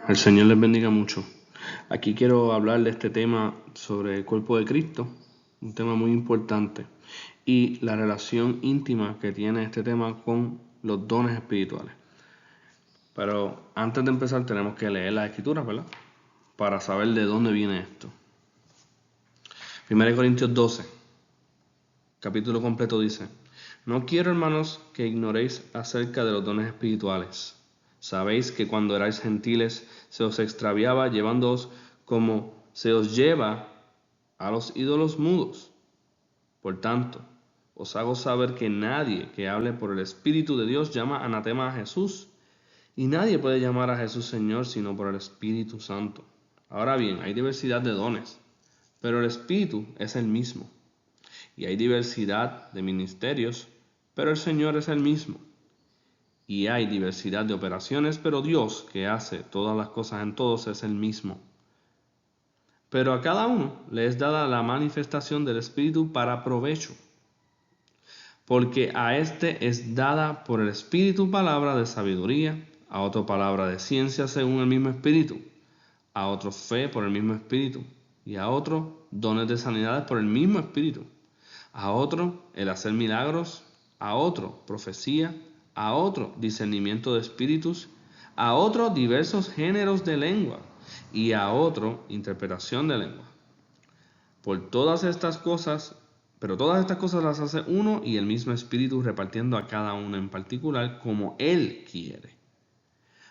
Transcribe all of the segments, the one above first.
El Señor les bendiga mucho. Aquí quiero hablar de este tema sobre el cuerpo de Cristo, un tema muy importante, y la relación íntima que tiene este tema con los dones espirituales. Pero antes de empezar tenemos que leer las Escrituras, ¿verdad? Para saber de dónde viene esto. 1 Corintios 12, capítulo completo dice: No quiero, hermanos, que ignoréis acerca de los dones espirituales. Sabéis que cuando erais gentiles se os extraviaba llevándoos como se os lleva a los ídolos mudos. Por tanto, os hago saber que nadie que hable por el Espíritu de Dios llama anatema a Jesús, y nadie puede llamar a Jesús Señor sino por el Espíritu Santo. Ahora bien, hay diversidad de dones, pero el Espíritu es el mismo. Y hay diversidad de ministerios, pero el Señor es el mismo. Y hay diversidad de operaciones, pero Dios, que hace todas las cosas en todos, es el mismo. Pero a cada uno le es dada la manifestación del Espíritu para provecho. Porque a este es dada por el Espíritu palabra de sabiduría, a otro palabra de ciencia según el mismo Espíritu, a otro fe por el mismo Espíritu, y a otro dones de sanidades por el mismo Espíritu, a otro el hacer milagros, a otro profecía, a otro discernimiento de espíritus, a otro diversos géneros de lengua, y a otro interpretación de lengua. Pero todas estas cosas las hace uno y el mismo Espíritu, repartiendo a cada uno en particular como Él quiere.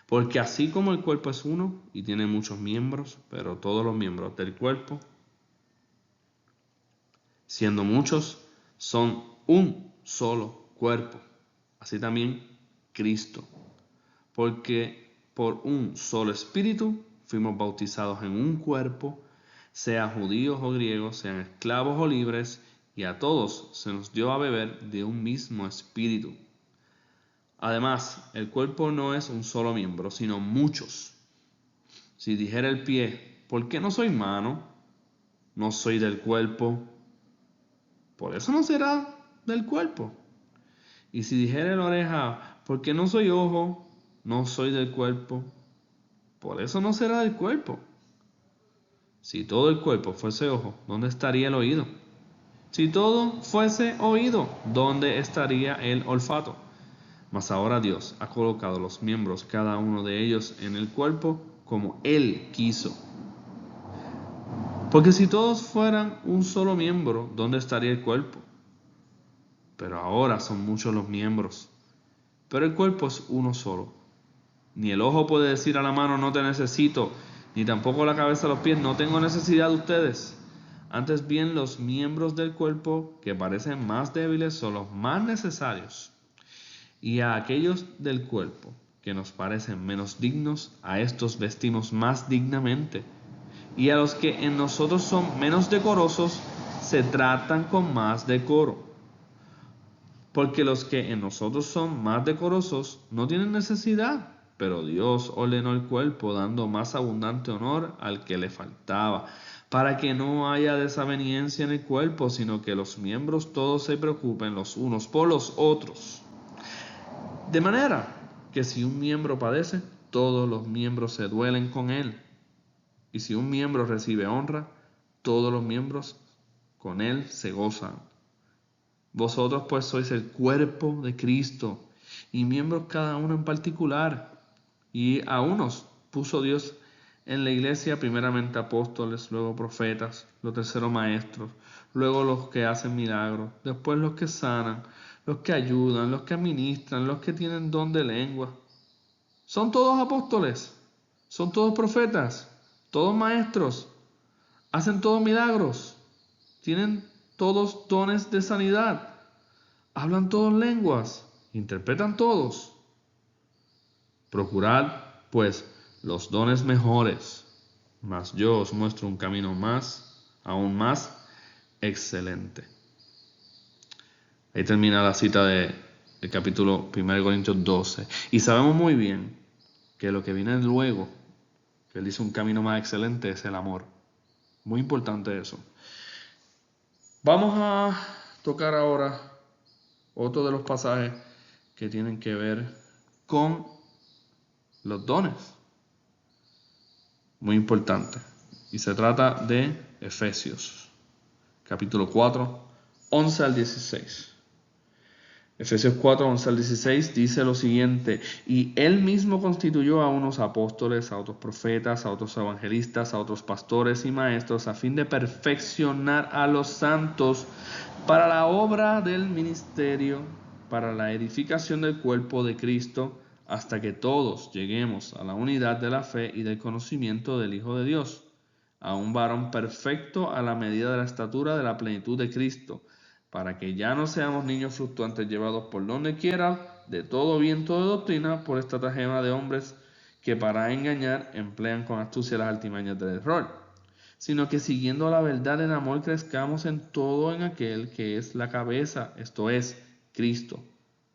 Porque así como el cuerpo es uno y tiene muchos miembros, pero todos los miembros del cuerpo, siendo muchos, son un solo cuerpo. Así también Cristo. Porque por un solo Espíritu fuimos bautizados en un cuerpo, sean judíos o griegos, sean esclavos o libres, y a todos se nos dio a beber de un mismo Espíritu. Además, el cuerpo no es un solo miembro, sino muchos. Si dijera el pie: ¿por qué no soy mano? No soy del cuerpo. Por eso no será del cuerpo. Y si dijera la oreja: ¿por qué no soy ojo? No soy del cuerpo. Por eso no será del cuerpo. Si todo el cuerpo fuese ojo, ¿dónde estaría el oído? Si todo fuese oído, ¿dónde estaría el olfato? Mas ahora Dios ha colocado los miembros, cada uno de ellos, en el cuerpo como Él quiso. Porque si todos fueran un solo miembro, ¿dónde estaría el cuerpo? Pero ahora son muchos los miembros, pero el cuerpo es uno solo. Ni el ojo puede decir a la mano: no te necesito, ni tampoco la cabeza a los pies: no tengo necesidad de ustedes. Antes bien, los miembros del cuerpo que parecen más débiles son los más necesarios. Y a aquellos del cuerpo que nos parecen menos dignos, a estos vestimos más dignamente. Y a los que en nosotros son menos decorosos, se tratan con más decoro. Porque los que en nosotros son más decorosos no tienen necesidad, pero Dios ordenó el cuerpo, dando más abundante honor al que le faltaba, para que no haya desaveniencia en el cuerpo, sino que los miembros todos se preocupen los unos por los otros. De manera que si un miembro padece, todos los miembros se duelen con él. Y si un miembro recibe honra, todos los miembros con él se gozan. Vosotros pues sois el cuerpo de Cristo, y miembros cada uno en particular. Y a unos puso Dios en la iglesia, primeramente apóstoles, luego profetas, los terceros maestros, luego los que hacen milagros, después los que sanan, los que ayudan, los que administran, los que tienen don de lengua. ¿Son todos apóstoles? ¿Son todos profetas? ¿Todos maestros? ¿Hacen todos milagros? ¿Tienen todos dones de sanidad? ¿Hablan todos lenguas? ¿Interpretan todos? Procurad, pues, los dones mejores, mas yo os muestro un camino aún más excelente. Ahí termina la cita del capítulo 1 Corintios 12. Y sabemos muy bien que lo que viene luego, que él dice un camino más excelente, es el amor. Muy importante eso. Vamos a tocar ahora otro de los pasajes que tienen que ver con los dones. muy importante. Y se trata de Efesios, capítulo 4, 11 al 16. Efesios 4, 11 al 16 dice lo siguiente: y él mismo constituyó a unos apóstoles, a otros profetas, a otros evangelistas, a otros pastores y maestros, a fin de perfeccionar a los santos para la obra del ministerio, para la edificación del cuerpo de Cristo, hasta que todos lleguemos a la unidad de la fe y del conocimiento del Hijo de Dios, a un varón perfecto a la medida de la estatura de la plenitud de Cristo, para que ya no seamos niños fluctuantes llevados por donde quiera de todo viento de doctrina por estratagema de hombres que para engañar emplean con astucia las artimañas del error, sino que siguiendo la verdad en amor crezcamos en todo en aquel que es la cabeza, esto es, Cristo,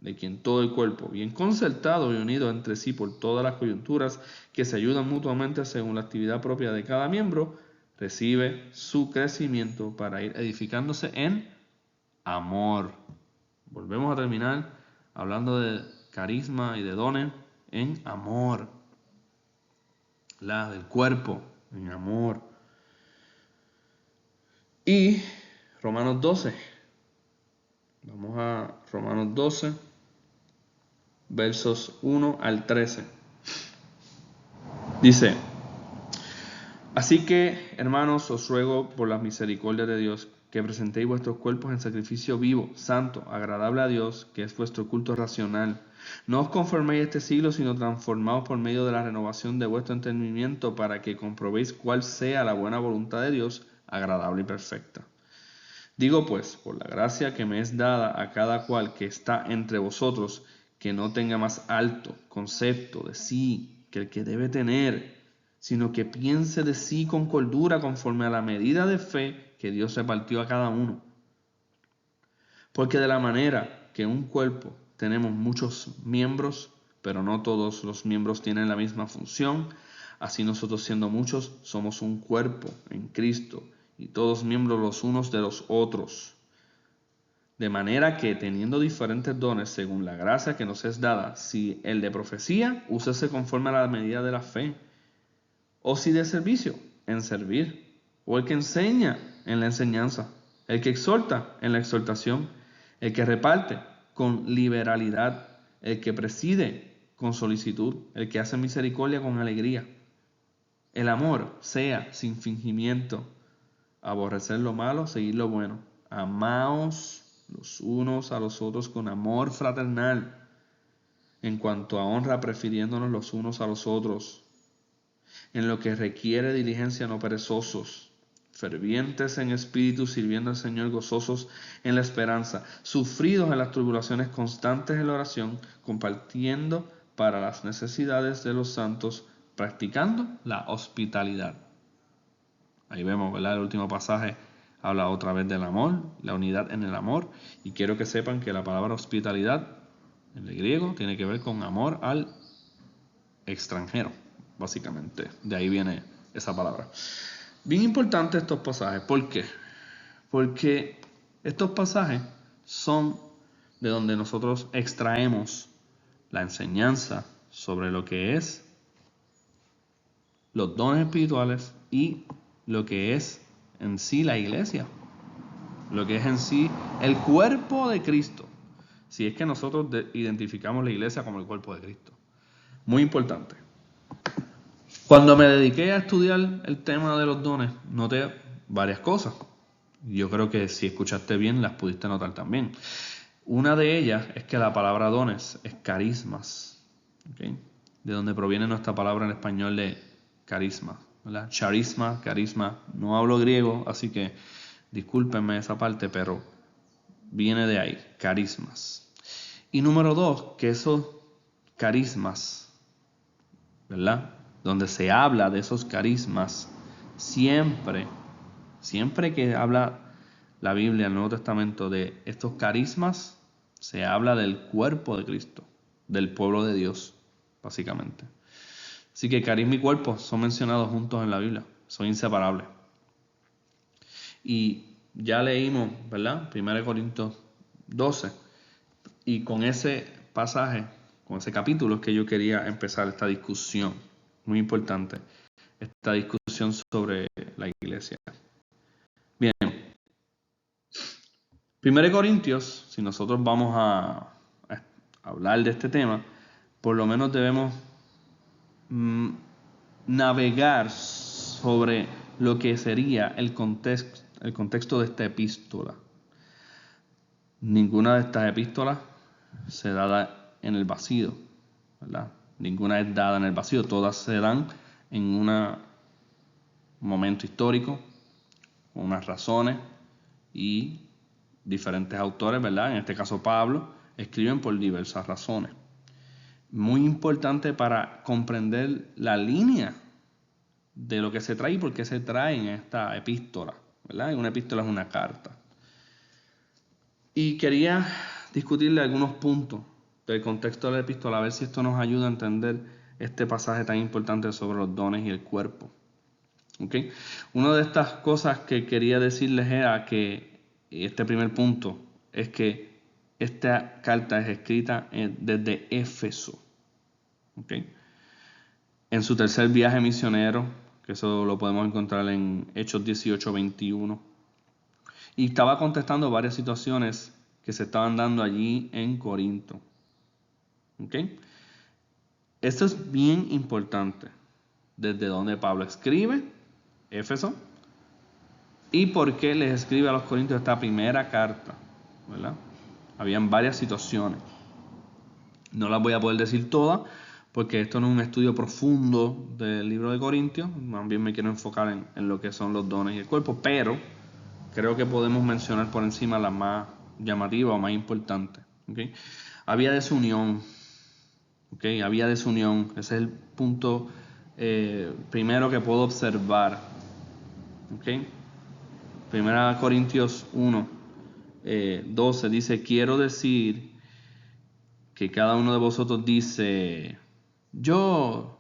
de quien todo el cuerpo, bien concertado y unido entre sí por todas las coyunturas que se ayudan mutuamente según la actividad propia de cada miembro, recibe su crecimiento para ir edificándose en amor. Volvemos a terminar hablando de carisma y de dones en amor. La del cuerpo en amor. Y Romanos 12. Vamos a Romanos 12, versos 1 al 13. Dice: así que, hermanos, os ruego por la misericordia de Dios que presentéis vuestros cuerpos en sacrificio vivo, santo, agradable a Dios, que es vuestro culto racional. No os conforméis a este siglo, sino transformaos por medio de la renovación de vuestro entendimiento, para que comprobéis cuál sea la buena voluntad de Dios, agradable y perfecta. Digo pues, por la gracia que me es dada a cada cual que está entre vosotros, que no tenga más alto concepto de sí que el que debe tener, sino que piense de sí con cordura conforme a la medida de fe que Dios repartió a cada uno. Porque de la manera que un cuerpo tenemos muchos miembros, pero no todos los miembros tienen la misma función, así nosotros siendo muchos somos un cuerpo en Cristo, y todos miembros los unos de los otros. De manera que, teniendo diferentes dones según la gracia que nos es dada, si el de profecía, úsese conforme a la medida de la fe. O si de servicio, en servir. O el que enseña, en la enseñanza. El que exhorta, en la exhortación. El que reparte, con liberalidad. El que preside, con solicitud. El que hace misericordia, con alegría. El amor sea sin fingimiento. Aborrecer lo malo, seguir lo bueno. Amaos los unos a los otros con amor fraternal, en cuanto a honra, prefiriéndonos los unos a los otros, en lo que requiere diligencia, no perezosos, fervientes en espíritu, sirviendo al Señor, gozosos en la esperanza, sufridos en las tribulaciones, constantes en la oración, compartiendo para las necesidades de los santos, practicando la hospitalidad. Ahí vemos, ¿verdad? El último pasaje habla otra vez del amor, la unidad en el amor. Y quiero que sepan que la palabra hospitalidad en el griego tiene que ver con amor al extranjero, básicamente. De ahí viene esa palabra. Bien importante estos pasajes. ¿Por qué? Porque estos pasajes son de donde nosotros extraemos la enseñanza sobre lo que es los dones espirituales y lo que es en sí la iglesia, lo que es en sí el cuerpo de Cristo, si es que nosotros identificamos la iglesia como el cuerpo de Cristo. Muy importante. Cuando me dediqué a estudiar el tema de los dones, noté varias cosas. Yo creo que si escuchaste bien las pudiste notar también. Una de ellas es que la palabra dones es carismas, ¿okay? De donde proviene nuestra palabra en español de carisma, ¿verdad? Charisma, carisma. No hablo griego, así que discúlpenme esa parte, pero viene de ahí, carismas. Y número 2, que esos carismas, ¿verdad? Donde se habla de esos carismas, siempre que habla la Biblia, el Nuevo Testamento, de estos carismas, se habla del cuerpo de Cristo, del pueblo de Dios, básicamente. Así que carisma y cuerpo son mencionados juntos en la Biblia, son inseparables. Y ya leímos, ¿verdad? 1 Corintios 12. Y con ese pasaje, con ese capítulo, es que yo quería empezar esta discusión muy importante. esta discusión sobre la iglesia. Bien, 1 Corintios, si nosotros vamos a hablar de este tema, por lo menos debemos navegar sobre lo que sería el contexto de esta epístola. Ninguna de estas epístolas se da en el vacío, ¿verdad? Ninguna es dada en el vacío, todas se dan en un momento histórico, con unas razones, y diferentes autores, ¿verdad? En este caso Pablo, escriben por diversas razones. Muy importante para comprender la línea de lo que se trae y por qué se trae en esta epístola, ¿verdad? Una epístola es una carta. Y quería discutirle algunos puntos del contexto de la epístola, a ver si esto nos ayuda a entender este pasaje tan importante sobre los dones y el cuerpo. ¿Okay? Una de estas cosas que quería decirles era que este primer punto es que esta carta es escrita desde Éfeso. ¿Okay? En su tercer viaje misionero, que eso lo podemos encontrar en Hechos 18:21, y estaba contestando varias situaciones que se estaban dando allí en Corinto. ¿Okay? Esto es bien importante. Desde donde Pablo escribe, Éfeso, y por qué les escribe a los Corintios esta primera carta, ¿verdad? Habían varias situaciones. No las voy a poder decir todas, porque esto no es un estudio profundo del libro de Corintios. Más bien me quiero enfocar en lo que son los dones y el cuerpo, pero creo que podemos mencionar por encima las más llamativas o más importantes. ¿Okay? Había desunión. ¿Okay? Había desunión. Ese es el punto primero que puedo observar. ¿Okay? 1 Corintios 1:12 dice: quiero decir que cada uno de vosotros dice: yo,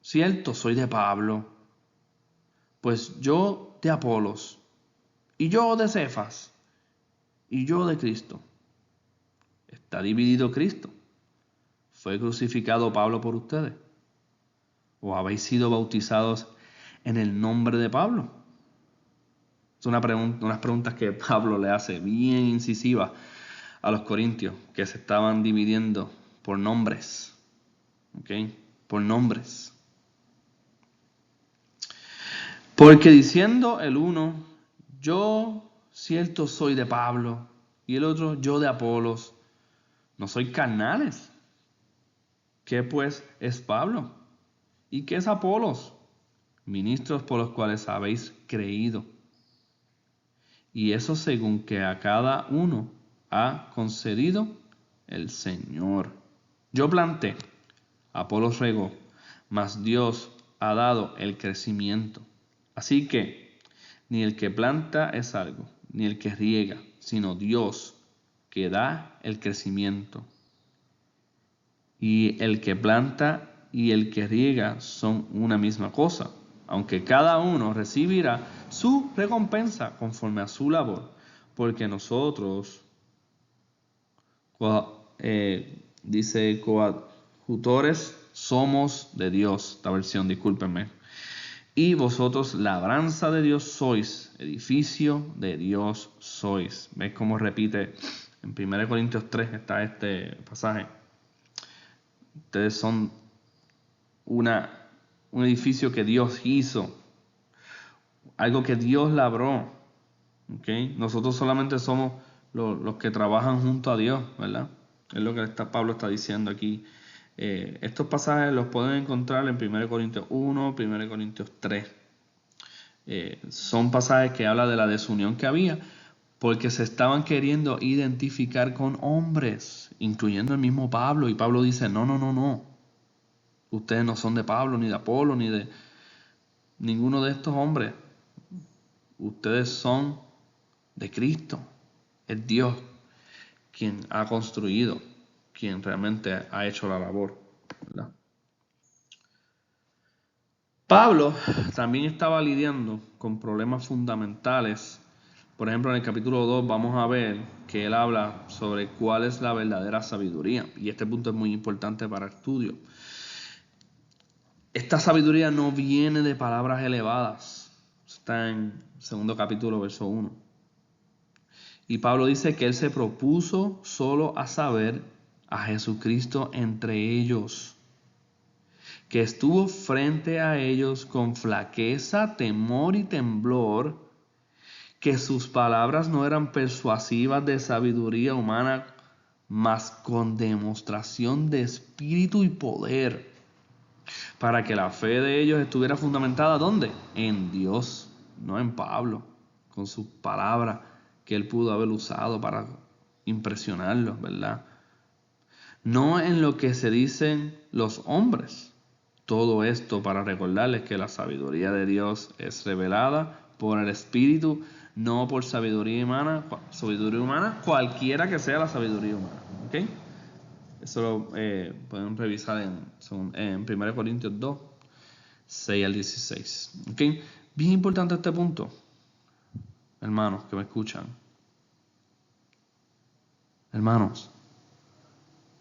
cierto, soy de Pablo, pues yo de Apolos, y yo de Cefas, y yo de Cristo. ¿Está dividido Cristo? ¿Fue crucificado Pablo por ustedes? ¿O habéis sido bautizados en el nombre de Pablo? Es unas preguntas que Pablo le hace bien incisivas a los corintios, que se estaban dividiendo por nombres. ¿Ok? Por nombres. Porque diciendo el uno: yo cierto soy de Pablo, y el otro: yo de Apolos, ¿no sois carnales? ¿Qué pues es Pablo? ¿Y qué es Apolos? Ministros por los cuales habéis creído. Y eso según que a cada uno ha concedido el Señor. Yo planté, Apolos regó, mas Dios ha dado el crecimiento. Así que ni el que planta es algo, ni el que riega, sino Dios que da el crecimiento. Y el que planta y el que riega son una misma cosa, aunque cada uno recibirá su recompensa conforme a su labor, porque nosotros, dice, coadjutores somos de Dios, esta versión, discúlpenme, y vosotros labranza de Dios sois, edificio de Dios sois. ¿Ves cómo repite en 1 Corintios 3 está este pasaje? Ustedes son un edificio que Dios hizo, algo que Dios labró. ¿Okay? Nosotros solamente somos los que trabajan junto a Dios, ¿verdad? Es lo que Pablo está diciendo aquí. Estos pasajes los pueden encontrar en 1 Corintios 1, 1 Corintios 3. Son pasajes que hablan de la desunión que había, porque se estaban queriendo identificar con hombres, incluyendo el mismo Pablo. Y Pablo dice: no. Ustedes no son de Pablo, ni de Apolo, ni de ninguno de estos hombres. Ustedes son de Cristo. Es Dios quien ha construido, quien realmente ha hecho la labor, ¿verdad? Pablo también estaba lidiando con problemas fundamentales. Por ejemplo, en el capítulo 2 vamos a ver que él habla sobre cuál es la verdadera sabiduría. Y este punto es muy importante para el estudio. Esta sabiduría no viene de palabras elevadas. Está en 2 capítulo, verso 1. Y Pablo dice que él se propuso solo a saber a Jesucristo entre ellos, que estuvo frente a ellos con flaqueza, temor y temblor, que sus palabras no eran persuasivas de sabiduría humana, mas con demostración de espíritu y poder, para que la fe de ellos estuviera fundamentada, ¿dónde? En Dios, no en Pablo, con sus palabras que él pudo haber usado para impresionarlos, ¿verdad? No en lo que se dicen los hombres. Todo esto para recordarles que la sabiduría de Dios es revelada por el Espíritu, no por sabiduría humana, cualquiera que sea la sabiduría humana. ¿Okay? Eso lo pueden revisar en 1 Corintios 2, 6 al 16. ¿Okay? Bien importante este punto, hermanos que me escuchan. Hermanos,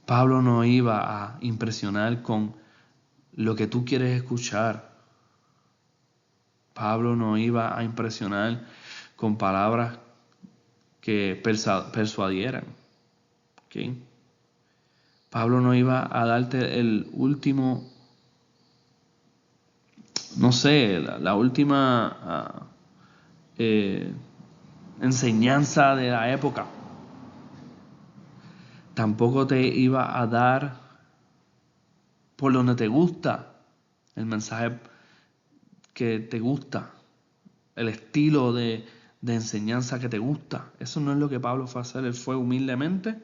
Pablo no iba a impresionar con lo que tú quieres escuchar. Pablo no iba a impresionar con palabras que persuadieran. ¿Okay? Pablo no iba a darte el último, no sé, la última enseñanza de la época. Tampoco te iba a dar por donde te gusta el mensaje que te gusta, el estilo de enseñanza que te gusta. Eso no es lo que Pablo fue a hacer. Él fue humildemente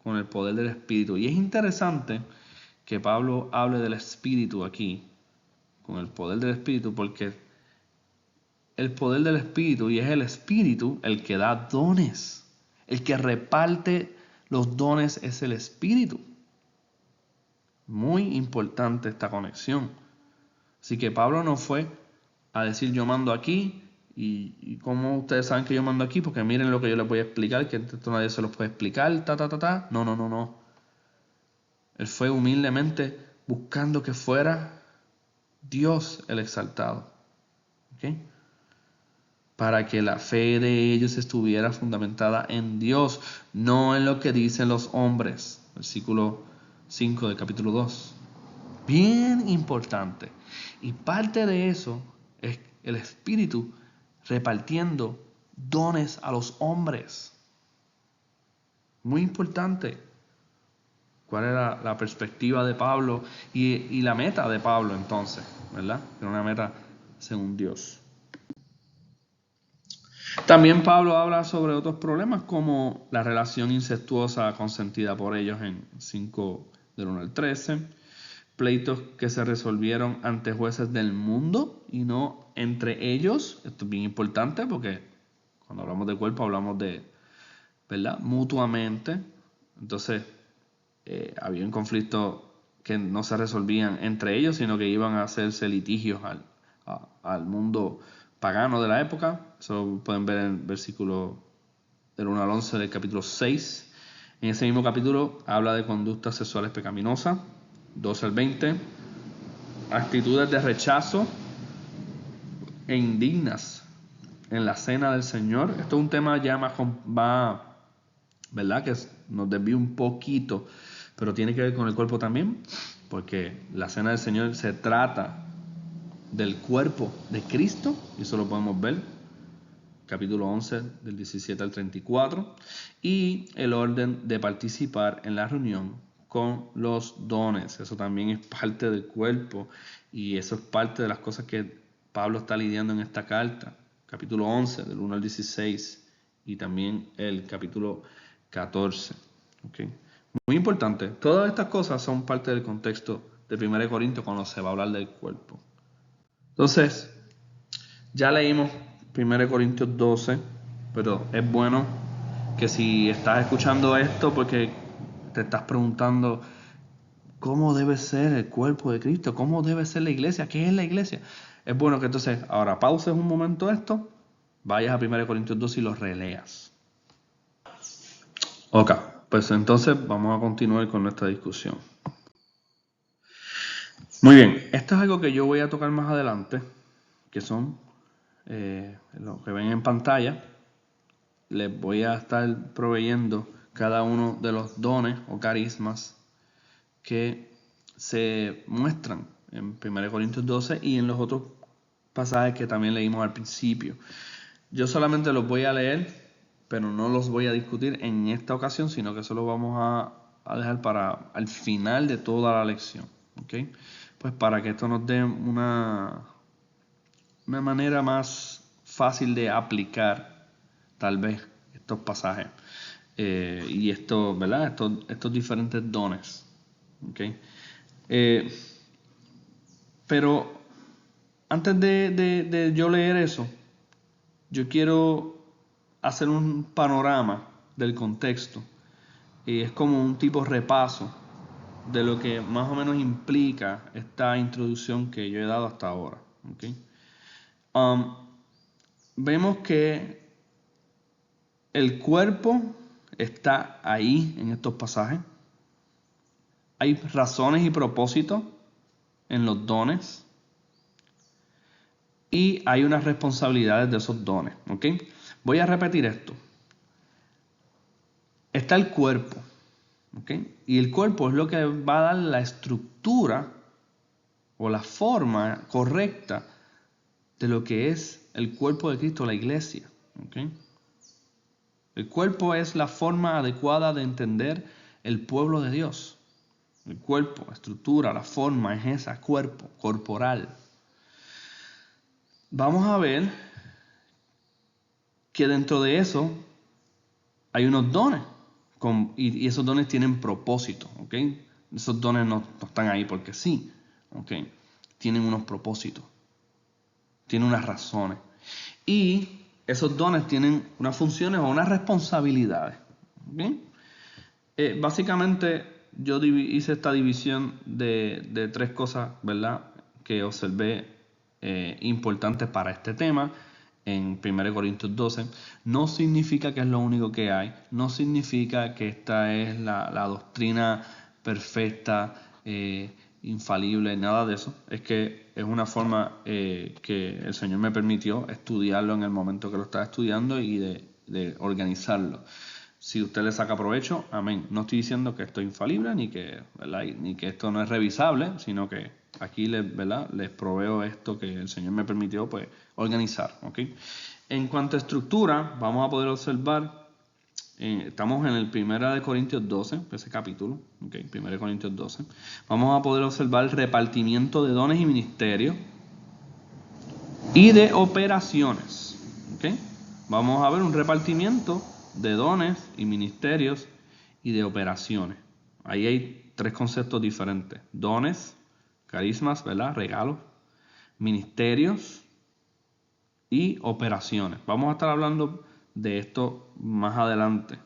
con el poder del Espíritu. Y es interesante que Pablo hable del Espíritu aquí, con el poder del Espíritu, porque el poder del Espíritu, y es el Espíritu el que da dones. El que reparte los dones es el Espíritu. Muy importante esta conexión. Así que Pablo no fue a decir yo mando aquí, y como ustedes saben que yo mando aquí, porque miren lo que yo les voy a explicar, que esto nadie se los puede explicar, No. Él fue humildemente buscando que fuera Dios el exaltado. ¿Okay? Para que la fe de ellos estuviera fundamentada en Dios, no en lo que dicen los hombres. Versículo 5 del capítulo 2. Bien importante. Y parte de eso es el Espíritu repartiendo dones a los hombres. Muy importante. ¿Cuál era la perspectiva de Pablo y la meta de Pablo entonces? ¿Verdad? Era una meta según Dios. También Pablo habla sobre otros problemas como la relación incestuosa consentida por ellos en 5 del 1 al 13, pleitos que se resolvieron ante jueces del mundo y no entre ellos. Esto es bien importante porque cuando hablamos de cuerpo hablamos de, ¿verdad? Mutuamente. Entonces, había un conflicto que no se resolvían entre ellos, sino que iban a hacerse litigios al mundo pagano de la época. Eso pueden ver en el versículo del 1 al 11 del capítulo 6. En ese mismo capítulo habla de conductas sexuales pecaminosas, 12 al 20, actitudes de rechazo e indignas en la cena del Señor. Esto es un tema ya más, ¿verdad? Que nos desvía un poquito, pero tiene que ver con el cuerpo también, porque la cena del Señor se trata del cuerpo de Cristo, y eso lo podemos ver, capítulo 11, del 17 al 34, y el orden de participar en la reunión con los dones. Eso también es parte del cuerpo, y eso es parte de las cosas que Pablo está lidiando en esta carta, capítulo 11, del 1 al 16, y también el capítulo 14. ¿Okay? Muy importante. Todas estas cosas son parte del contexto de 1 Corintios cuando se va a hablar del cuerpo. Entonces, ya leímos 1 Corintios 12, pero es bueno que si estás escuchando esto porque te estás preguntando cómo debe ser el cuerpo de Cristo, cómo debe ser la iglesia, qué es la iglesia, es bueno que entonces ahora pauses un momento esto, vayas a 1 Corintios 12 y lo releas. Ok, pues entonces vamos a continuar con nuestra discusión. Muy bien, esto es algo que yo voy a tocar más adelante, que son lo que ven en pantalla. Les voy a estar proveyendo cada uno de los dones o carismas que se muestran en 1 Corintios 12 y en los otros pasajes que también leímos al principio. Yo solamente los voy a leer, pero no los voy a discutir en esta ocasión, sino que solo vamos a dejar para al final de toda la lección. ¿Okay? Pues para que esto nos dé una manera más fácil de aplicar tal vez estos pasajes y estos, ¿verdad? Estos diferentes dones. ¿Okay? Pero antes de yo leer eso, yo quiero hacer un panorama del contexto. Y es como un tipo repaso de lo que más o menos implica esta introducción que yo he dado hasta ahora. ¿Okay? Vemos que el cuerpo está ahí en estos pasajes. Hay razones y propósitos en los dones. Y hay unas responsabilidades de esos dones. ¿Okay? Voy a repetir esto. Está el cuerpo. ¿Okay? Y el cuerpo es lo que va a dar la estructura o la forma correcta de lo que es el cuerpo de Cristo, la iglesia. ¿Okay? El cuerpo es la forma adecuada de entender el pueblo de Dios. El cuerpo, la estructura, la forma es esa, cuerpo, corporal. Vamos a ver que dentro de eso hay unos dones y esos dones tienen propósito. ¿Okay? Esos dones no están ahí porque sí. ¿Okay? Tienen unos propósitos, tienen unas razones. Y esos dones tienen unas funciones o unas responsabilidades. ¿Okay? Básicamente yo hice esta división de tres cosas, ¿verdad?, que observé importantes para este tema en 1 Corintios 12. No significa que es lo único que hay, no significa que esta es la doctrina perfecta, infalible, nada de eso. Es que es una forma que el Señor me permitió estudiarlo en el momento que lo estaba estudiando y de organizarlo. Si usted le saca provecho, amén. No estoy diciendo que esto es infalible ni que esto no es revisable, sino que aquí les proveo esto que el Señor me permitió pues organizar. ¿Okay? En cuanto a estructura, vamos a poder observar, estamos en el 1 Corintios 12, ese capítulo, ¿okay? 1 Corintios 12. Vamos a poder observar el repartimiento de dones y ministerios y de operaciones. ¿Okay? Vamos a ver un repartimiento de dones y ministerios y de operaciones. Ahí hay tres conceptos diferentes: dones, carismas, ¿verdad?, regalos, ministerios y operaciones. Vamos a estar hablando de esto más adelante.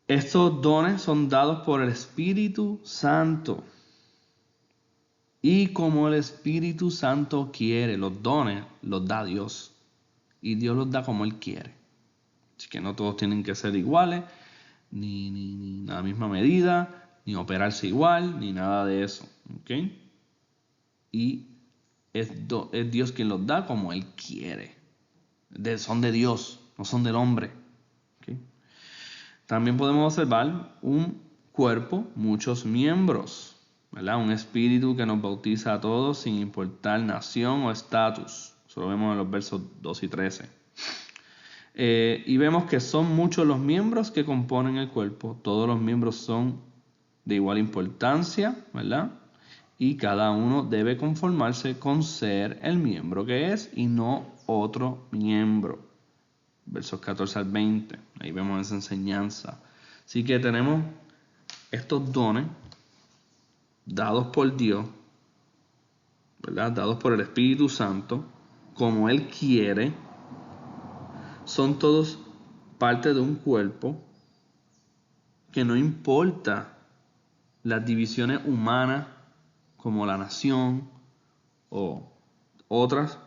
Estos dones son dados por el Espíritu Santo. Y como el Espíritu Santo quiere, los dones los da Dios. Y Dios los da como Él quiere. Así que no todos tienen que ser iguales, ni a la misma medida, ni operarse igual, ni nada de eso. ¿Okay? Y es Dios quien los da como Él quiere. Son de Dios, no son del hombre. ¿Okay? También podemos observar un cuerpo, muchos miembros, ¿verdad? Un espíritu que nos bautiza a todos sin importar nación o estatus. Eso lo vemos en los versos 2 y 13. Y vemos que son muchos los miembros que componen el cuerpo. Todos los miembros son de igual importancia, ¿verdad? Y cada uno debe conformarse con ser el miembro que es y no otro miembro. Versos 14 al 20. Ahí vemos esa enseñanza. Así que tenemos estos dones dados por Dios, ¿verdad? Dados por el Espíritu Santo, como Él quiere. Son todos parte de un cuerpo que no importa las divisiones humanas como la nación o otras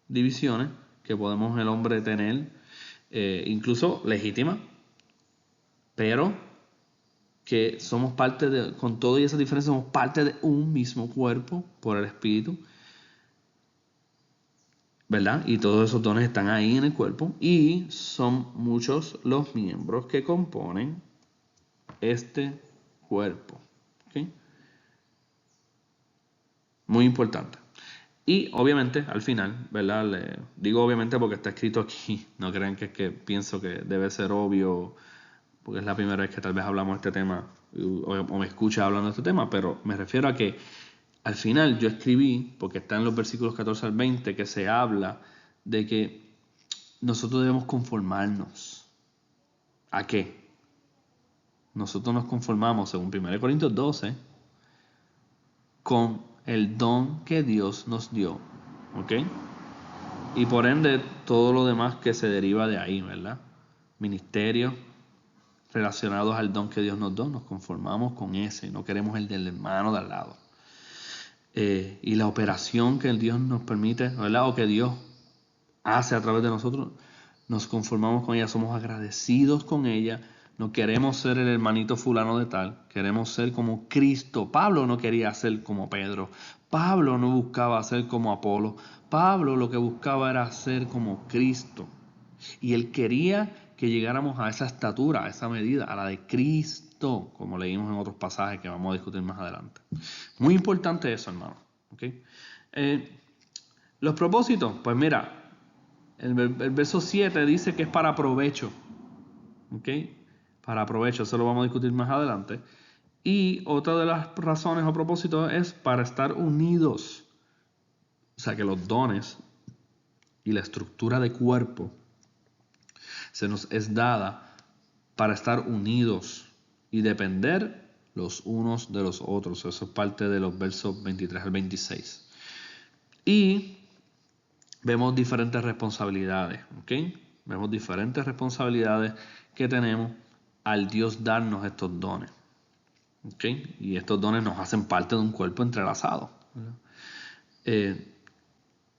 divisiones que podemos el hombre tener, incluso legítimas, pero que somos parte de, con todo y esas diferencias, somos parte de un mismo cuerpo por el Espíritu, ¿verdad? Y todos esos dones están ahí en el cuerpo y son muchos los miembros que componen este cuerpo. ¿Ok? Muy importante. Y obviamente, al final, ¿verdad? Le digo obviamente porque está escrito aquí. No crean que es que pienso que debe ser obvio, porque es la primera vez que tal vez hablamos de este tema o me escucha hablando de este tema, pero me refiero a que al final yo escribí, porque está en los versículos 14 al 20, que se habla de que nosotros debemos conformarnos. ¿A qué? Nosotros nos conformamos, según 1 Corintios 12, con el don que Dios nos dio. ¿Ok? Y por ende, todo lo demás que se deriva de ahí, ¿verdad? Ministerios relacionados al don que Dios nos dio, nos conformamos con ese, no queremos el del hermano de al lado. Y la operación que el Dios nos permite, ¿verdad? O que Dios hace a través de nosotros, nos conformamos con ella, somos agradecidos con ella, no queremos ser el hermanito fulano de tal, queremos ser como Cristo. Pablo no quería ser como Pedro, Pablo no buscaba ser como Apolo, Pablo lo que buscaba era ser como Cristo. Y él quería que llegáramos a esa estatura, a esa medida, a la de Cristo, como leímos en otros pasajes que vamos a discutir más adelante. Muy importante eso, hermano. ¿Okay? Los propósitos, pues mira, el verso 7 dice que es para provecho. ¿Ok? Para provecho, eso lo vamos a discutir más adelante. Y otra de las razones o propósitos es para estar unidos. O sea, que los dones y la estructura de cuerpo se nos es dada para estar unidos y depender los unos de los otros. Eso es parte de los versos 23 al 26. Y vemos diferentes responsabilidades, ¿ok? Vemos diferentes responsabilidades que tenemos al Dios darnos estos dones, ¿ok? Y estos dones nos hacen parte de un cuerpo entrelazado.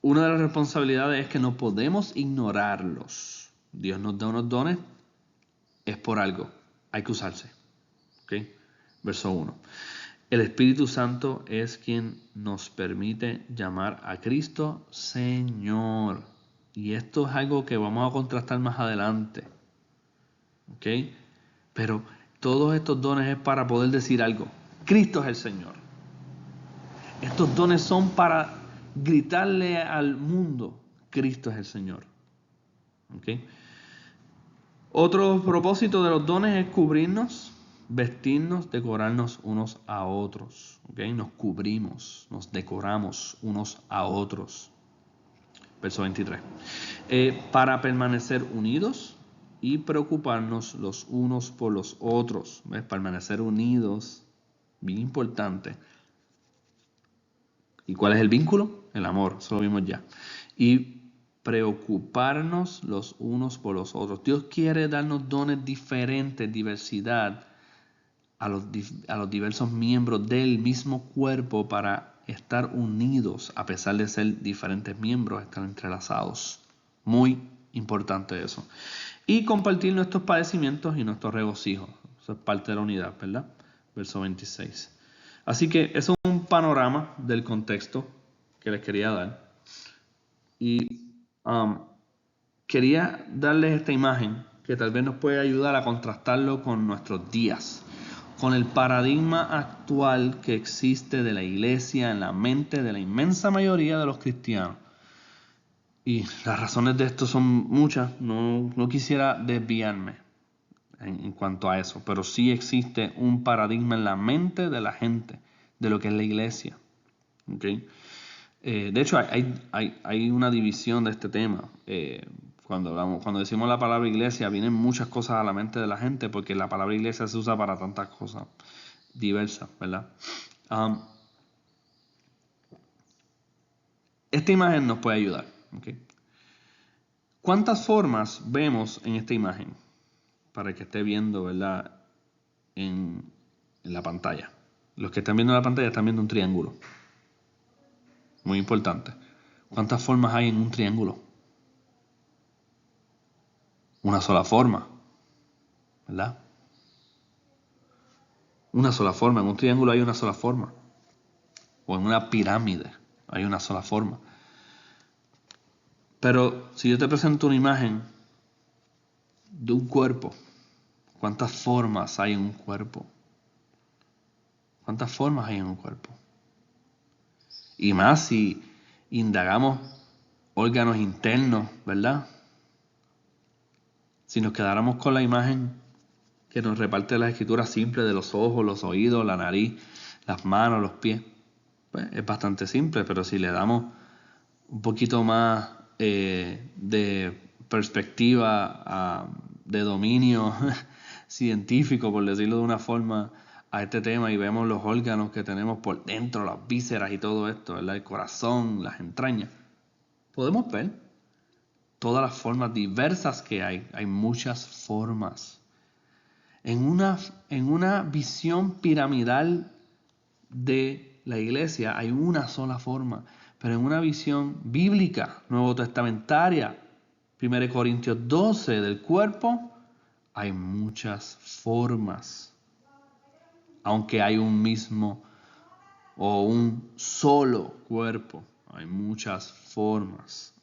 Una de las responsabilidades es que no podemos ignorarlos. Dios nos da unos dones, es por algo, hay que usarse, ¿ok? Verso 1. El Espíritu Santo es quien nos permite llamar a Cristo Señor. Y esto es algo que vamos a contrastar más adelante. ¿Ok? Pero todos estos dones es para poder decir algo. Cristo es el Señor. Estos dones son para gritarle al mundo, Cristo es el Señor. ¿Ok? Otro propósito de los dones es cubrirnos, vestirnos, decorarnos unos a otros. ¿Okay? Nos cubrimos, nos decoramos unos a otros. Verso 23. Para permanecer unidos y preocuparnos los unos por los otros. ¿Ves? Permanecer unidos, bien importante. ¿Y cuál es el vínculo? El amor, eso lo vimos ya. Y preocuparnos los unos por los otros. Dios quiere darnos dones diferentes, diversidad a los diversos miembros del mismo cuerpo para estar unidos a pesar de ser diferentes miembros, estar entrelazados. Muy importante eso. Y compartir nuestros padecimientos y nuestros regocijos. Eso es parte de la unidad, ¿verdad? Verso 26. Así que eso es un panorama del contexto que les quería dar. Y quería darles esta imagen que tal vez nos puede ayudar a contrastarlo con nuestros días, con el paradigma actual que existe de la iglesia en la mente de la inmensa mayoría de los cristianos. Y las razones de esto son muchas, no quisiera desviarme en cuanto a eso, pero sí existe un paradigma en la mente de la gente de lo que es la iglesia. ¿Okay? De hecho, hay una división de este tema. Cuando decimos la palabra iglesia, vienen muchas cosas a la mente de la gente porque la palabra iglesia se usa para tantas cosas diversas, ¿verdad? Esta imagen nos puede ayudar. ¿Okay? ¿Cuántas formas vemos en esta imagen? Para que esté viendo, ¿verdad? En la pantalla. Los que están viendo la pantalla están viendo un triángulo. Muy importante. ¿Cuántas formas hay en un triángulo? Una sola forma, ¿verdad? una sola forma. En un triángulo hay una sola forma. O en una pirámide hay una sola forma. Pero si yo te presento una imagen de un cuerpo, ¿cuántas formas hay en un cuerpo? ¿Cuántas formas hay en un cuerpo? Y más si indagamos órganos internos, ¿verdad? Si nos quedáramos con la imagen que nos reparte la escritura simple de los ojos, los oídos, la nariz, las manos, los pies, pues es bastante simple, pero si le damos un poquito más de perspectiva, de dominio científico, por decirlo de una forma, a este tema y vemos los órganos que tenemos por dentro, las vísceras y todo esto, ¿verdad? El corazón, las entrañas, podemos ver todas las formas diversas que hay. Hay muchas formas. En una visión piramidal de la iglesia hay una sola forma, pero en una visión bíblica, nuevo testamentaria, 1 Corintios 12 del cuerpo, hay muchas formas. Aunque hay un mismo o un solo cuerpo, hay muchas formas.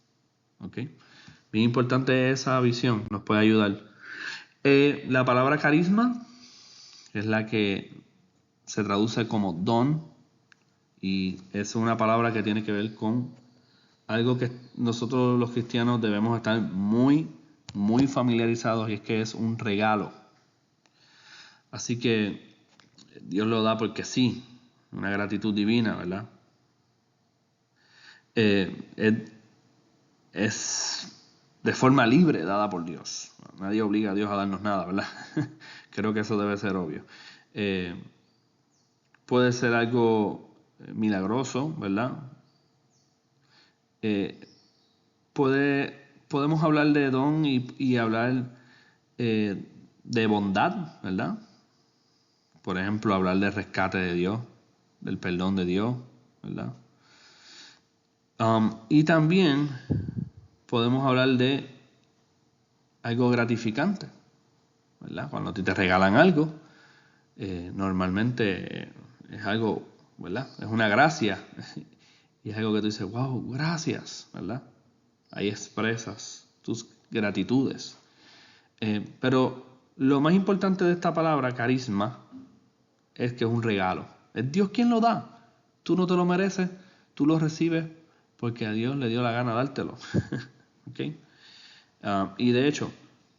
¿Ok? Bien importante esa visión, nos puede ayudar. La palabra carisma es la que se traduce como don y es una palabra que tiene que ver con algo que nosotros los cristianos debemos estar muy, muy familiarizados, y es que es un regalo. Así que Dios lo da porque sí, una gratitud divina, ¿verdad? Es de forma libre dada por Dios. Nadie obliga a Dios a darnos nada, ¿verdad? Creo que eso debe ser obvio. Puede ser algo milagroso, ¿verdad? Podemos hablar de don y hablar de bondad, ¿verdad? Por ejemplo, hablar del rescate de Dios, del perdón de Dios, ¿verdad? Y también podemos hablar de algo gratificante, ¿verdad? Cuando te regalan algo, normalmente es algo, ¿verdad? Es una gracia y es algo que tú dices, wow, gracias, ¿verdad? Ahí expresas tus gratitudes. Pero lo más importante de esta palabra, carisma, es que es un regalo. Es Dios quien lo da. Tú no te lo mereces, tú lo recibes porque a Dios le dio la gana dártelo. ¿Okay? Y de hecho,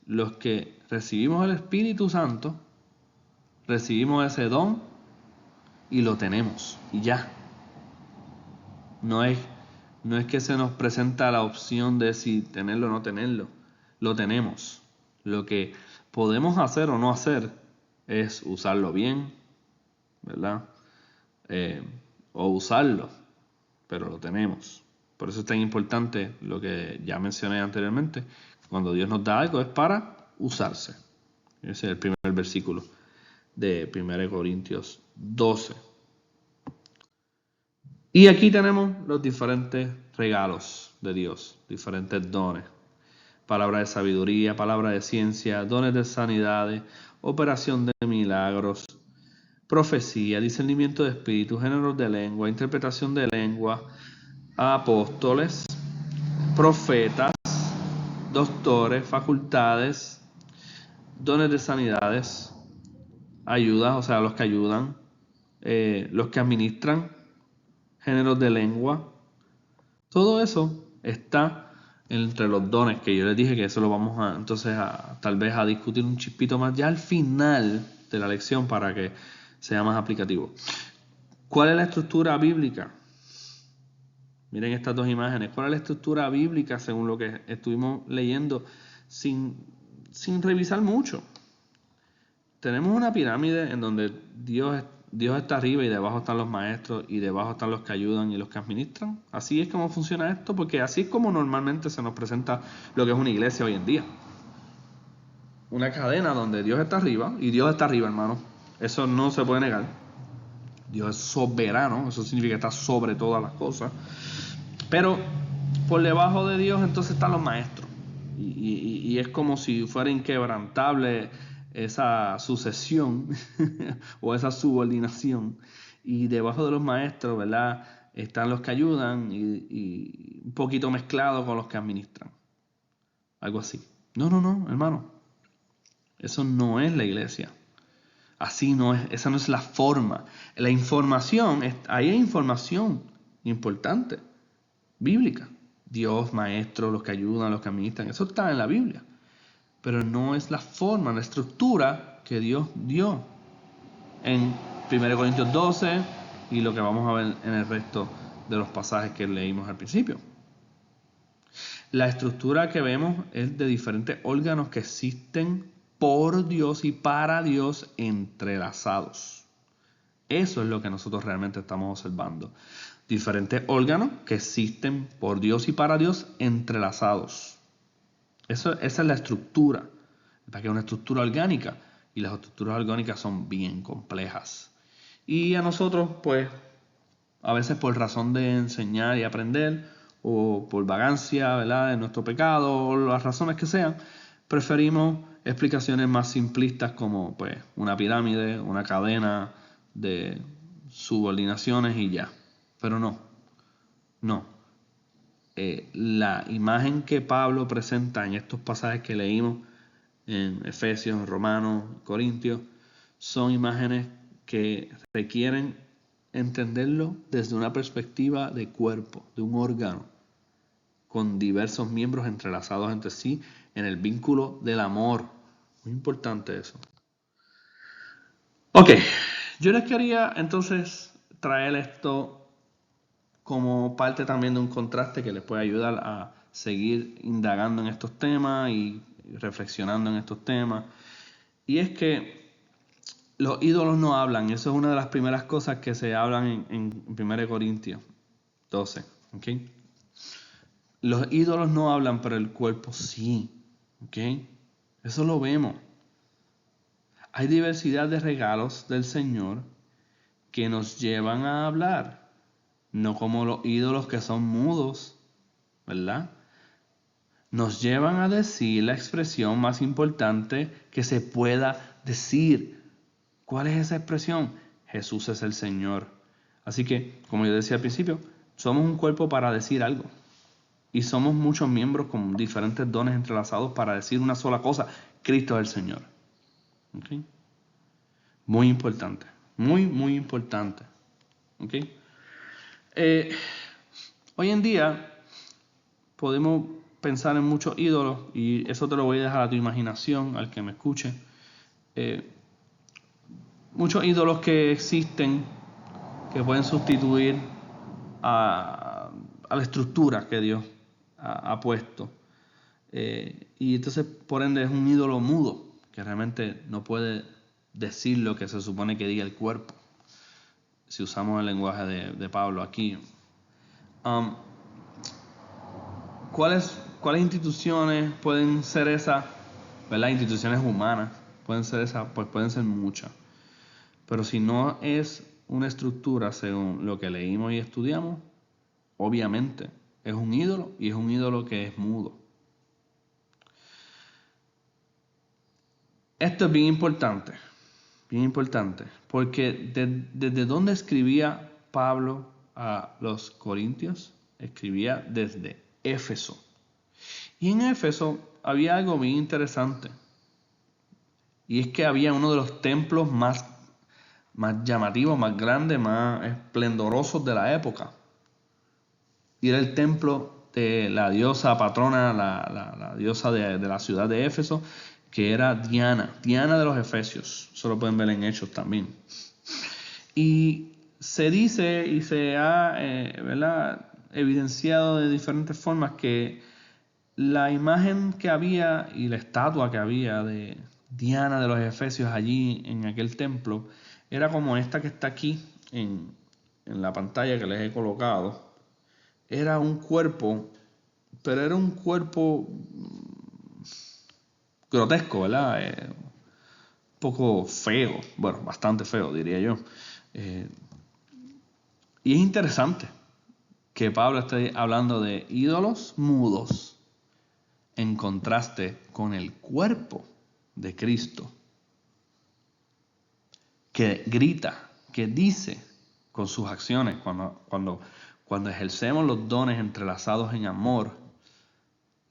los que recibimos el Espíritu Santo, recibimos ese don y lo tenemos. Y ya. No es que se nos presenta la opción de si tenerlo o no tenerlo. Lo tenemos. Lo que podemos hacer o no hacer es usarlo bien, ¿verdad? O usarlo, pero lo tenemos. Por eso es tan importante lo que ya mencioné anteriormente. Cuando Dios nos da algo es para usarse. Ese es el primer versículo de 1 Corintios 12. Y aquí tenemos los diferentes regalos de Dios, diferentes dones. Palabra de sabiduría, palabra de ciencia, dones de sanidades, operación de milagros, profecía, discernimiento de espíritu, géneros de lengua, interpretación de lengua, apóstoles, profetas, doctores, facultades, dones de sanidades, ayudas, o sea, los que ayudan, los que administran, géneros de lengua. Todo eso está entre los dones, que yo les dije que eso lo vamos a entonces tal vez a discutir un chispito más ya al final de la lección para que sea más aplicativo. ¿Cuál es la estructura bíblica? Miren estas dos imágenes. ¿Cuál es la estructura bíblica según lo que estuvimos leyendo sin revisar mucho? Tenemos una pirámide en donde Dios está arriba y debajo están los maestros y debajo están los que ayudan y los que administran. Así es como funciona esto, porque así es como normalmente se nos presenta lo que es una iglesia hoy en día. Una cadena donde Dios está arriba, y Dios está arriba, hermano. Eso no se puede negar. Dios es soberano, eso significa que está sobre todas las cosas. Pero por debajo de Dios entonces están los maestros. Y es como si fuera inquebrantable esa sucesión o esa subordinación. Y debajo de los maestros, ¿verdad?, están los que ayudan y un poquito mezclado con los que administran. Algo así. No, hermano. Eso no es la iglesia. Así no es, esa no es la forma. La información, ahí hay información importante, bíblica. Dios, maestro, los que ayudan, los que administran, eso está en la Biblia. Pero no es la forma, la estructura que Dios dio en 1 Corintios 12 y lo que vamos a ver en el resto de los pasajes que leímos al principio. La estructura que vemos es de diferentes órganos que existen por Dios y para Dios entrelazados. Eso es lo que nosotros realmente estamos observando. Diferentes órganos que existen por Dios y para Dios entrelazados. Esa es la estructura. Para que es una estructura orgánica. Y las estructuras orgánicas son bien complejas. Y a nosotros, pues, a veces por razón de enseñar y aprender, o por vagancia, ¿verdad?, de nuestro pecado, o las razones que sean, preferimos explicaciones más simplistas como, pues, una pirámide, una cadena de subordinaciones y ya. Pero no. La imagen que Pablo presenta en estos pasajes que leímos en Efesios, Romanos, Corintios, son imágenes que requieren entenderlo desde una perspectiva de cuerpo, de un órgano, con diversos miembros entrelazados entre sí en el vínculo del amor. Muy importante eso. Ok, yo les quería entonces traer esto como parte también de un contraste que les puede ayudar a seguir indagando en estos temas y reflexionando en estos temas. Y es que los ídolos no hablan. Eso es una de las primeras cosas que se hablan en 1 Corintios 12. ¿Okay? Los ídolos no hablan, pero el cuerpo sí. ¿Okay? Eso lo vemos. Hay diversidad de regalos del Señor que nos llevan a hablar. No como los ídolos que son mudos, ¿verdad? Nos llevan a decir la expresión más importante que se pueda decir. ¿Cuál es esa expresión? Jesús es el Señor. Así que, como yo decía al principio, somos un cuerpo para decir algo. Y somos muchos miembros con diferentes dones entrelazados para decir una sola cosa. Cristo es el Señor. ¿Okay? Muy importante. Muy, muy importante. ¿Okay? Hoy en día podemos pensar en muchos ídolos y eso te lo voy a dejar a tu imaginación, al que me escuche. Muchos ídolos que existen que pueden sustituir a la estructura que Dios ha puesto. Y entonces, por ende, es un ídolo mudo que realmente no puede decir lo que se supone que diga el cuerpo. Si usamos el lenguaje de Pablo aquí. ¿Cuáles instituciones pueden ser esas? ¿Verdad? Instituciones humanas pueden ser esas, pues pueden ser muchas. Pero si no es una estructura según lo que leímos y estudiamos, obviamente es un ídolo y es un ídolo que es mudo. Esto es bien importante, porque desde dónde escribía Pablo a los Corintios, escribía desde Éfeso. Y en Éfeso había algo bien interesante, y es que había uno de los templos más llamativos, más grandes, más esplendorosos de la época. Y era el templo de la diosa patrona, la diosa de la ciudad de Éfeso, que era Diana de los Efesios. Eso lo pueden ver en Hechos también. Y se dice y se ha ¿verdad?, evidenciado de diferentes formas que la imagen que había y la estatua que había de Diana de los Efesios allí en aquel templo era como esta que está aquí en la pantalla que les he colocado. Era un cuerpo, pero era un cuerpo grotesco, ¿verdad? Un poco feo, bueno, bastante feo diría yo. Y es interesante que Pablo esté hablando de ídolos mudos en contraste con el cuerpo de Cristo. que grita, que dice con sus acciones, cuando ejercemos los dones entrelazados en amor,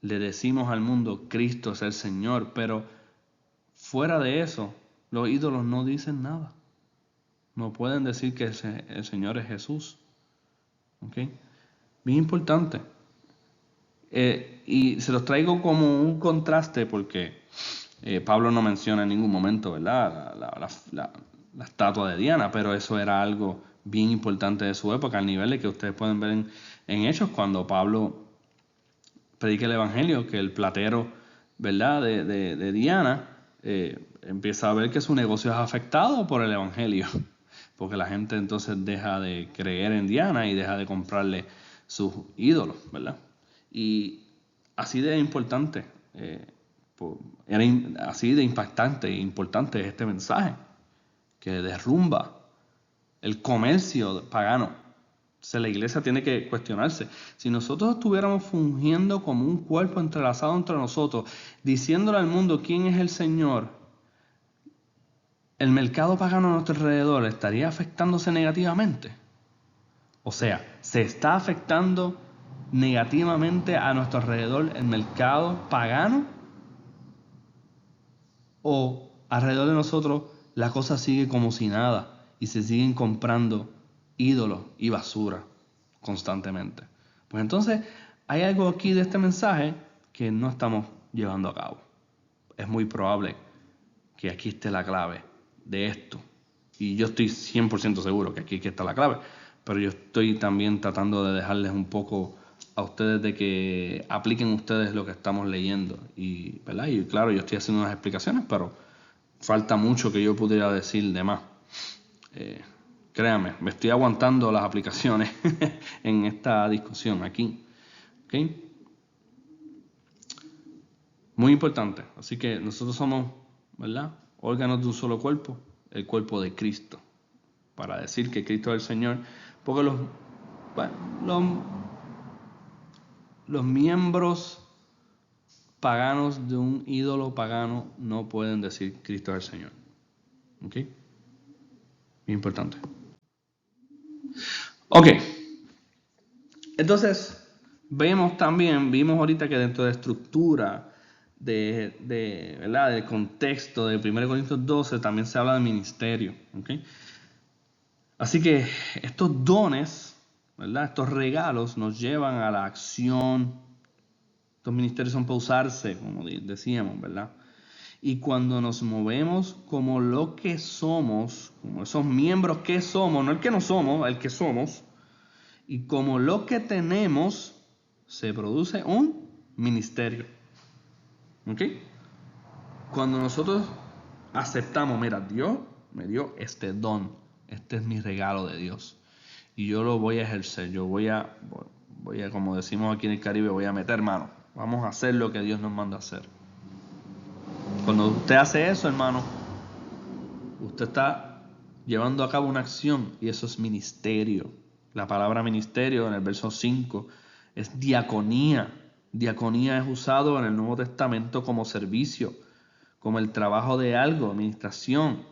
le decimos al mundo, Cristo es el Señor, pero fuera de eso, los ídolos no dicen nada. No pueden decir que el Señor es Jesús. ¿Ok? Bien importante. Y se los traigo como un contraste porque Pablo no menciona en ningún momento, ¿verdad?, la estatua de Diana, pero eso era algo bien importante de su época, al nivel de que ustedes pueden ver en Hechos cuando Pablo predica el Evangelio, que el platero, ¿verdad?, de Diana empieza a ver que su negocio es afectado por el Evangelio, porque la gente entonces deja de creer en Diana y deja de comprarle sus ídolos, ¿verdad? Y así de importante, así de impactante e importante es este mensaje, que derrumba el comercio pagano. Entonces la iglesia tiene que cuestionarse. Si nosotros estuviéramos fungiendo como un cuerpo entrelazado entre nosotros, diciéndole al mundo quién es el Señor, ¿el mercado pagano a nuestro alrededor estaría afectándose negativamente? O sea, ¿se está afectando negativamente a nuestro alrededor el mercado pagano? ¿O alrededor de nosotros la cosa sigue como si nada y se siguen comprando ídolos y basura constantemente? Pues entonces hay algo aquí de este mensaje que no estamos llevando a cabo. Es muy probable que aquí esté la clave de esto. Y yo estoy 100% seguro que aquí está la clave. Pero yo estoy también tratando de dejarles un poco a ustedes de que apliquen ustedes lo que estamos leyendo. Y, ¿verdad? Y claro, yo estoy haciendo unas explicaciones, pero falta mucho que yo pudiera decir de más. Créanme, me estoy aguantando las aplicaciones en esta discusión aquí. ¿Okay? Muy importante. Así que nosotros somos, ¿verdad?, órganos de un solo cuerpo, el cuerpo de Cristo. Para decir que Cristo es el Señor, porque los miembros paganos de un ídolo pagano no pueden decir Cristo es el Señor. ¿Ok? Muy importante. Ok. Entonces, vimos ahorita que dentro de estructura, ¿verdad?, del contexto de 1 Corintios 12, también se habla de ministerio. ¿Ok? Así que estos dones, ¿verdad?, estos regalos nos llevan a la acción. Estos ministerios son para usarse, como decíamos, ¿verdad? Y cuando nos movemos como lo que somos, como esos miembros que somos, no el que no somos, el que somos, y como lo que tenemos, se produce un ministerio. ¿Ok? Cuando nosotros aceptamos, mira, Dios me dio este don, este es mi regalo de Dios, y yo lo voy a ejercer, yo voy a, como decimos aquí en el Caribe, voy a meter mano. Vamos a hacer lo que Dios nos manda a hacer. Cuando usted hace eso, hermano, usted está llevando a cabo una acción y eso es ministerio. La palabra ministerio en el verso 5 es diaconía. Diaconía es usado en el Nuevo Testamento como servicio, como el trabajo de algo, administración,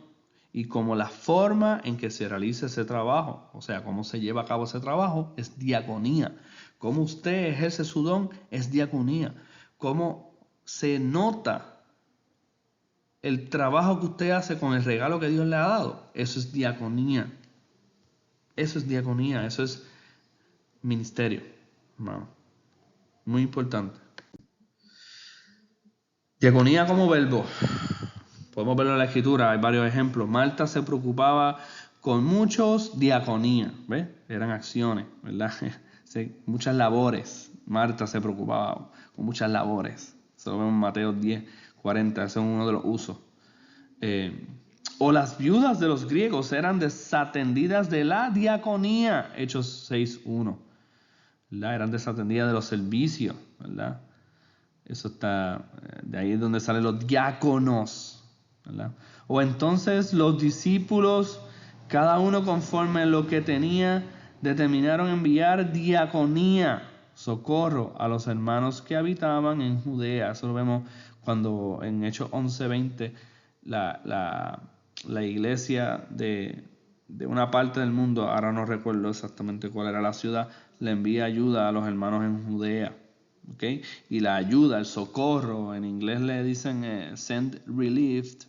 y como la forma en que se realiza ese trabajo, o sea, cómo se lleva a cabo ese trabajo, es diaconía. Cómo usted ejerce su don es diaconía. Cómo se nota el trabajo que usted hace con el regalo que Dios le ha dado, eso es diaconía. Eso es diaconía, eso es ministerio, hermano. Muy importante. Diaconía como verbo. Podemos verlo en la Escritura, hay varios ejemplos. Marta se preocupaba con muchos diaconía, ¿ves? Eran acciones, ¿verdad? Muchas labores. Marta se preocupaba con muchas labores. Eso lo vemos en Mateo 10:40, ese es uno de los usos. O las viudas de los griegos eran desatendidas de la diaconía, Hechos 6:1, ¿verdad? Eran desatendidas de los servicios, ¿verdad? Eso está, de ahí es donde salen los diáconos, ¿verdad? O entonces los discípulos, cada uno conforme a lo que tenía, determinaron enviar diaconía, socorro a los hermanos que habitaban en Judea. Eso lo vemos cuando en Hechos 11:20 la la iglesia de una parte del mundo, ahora no recuerdo exactamente cuál era la ciudad, le envía ayuda a los hermanos en Judea. ¿Okay? Y la ayuda, el socorro, en inglés le dicen send relief.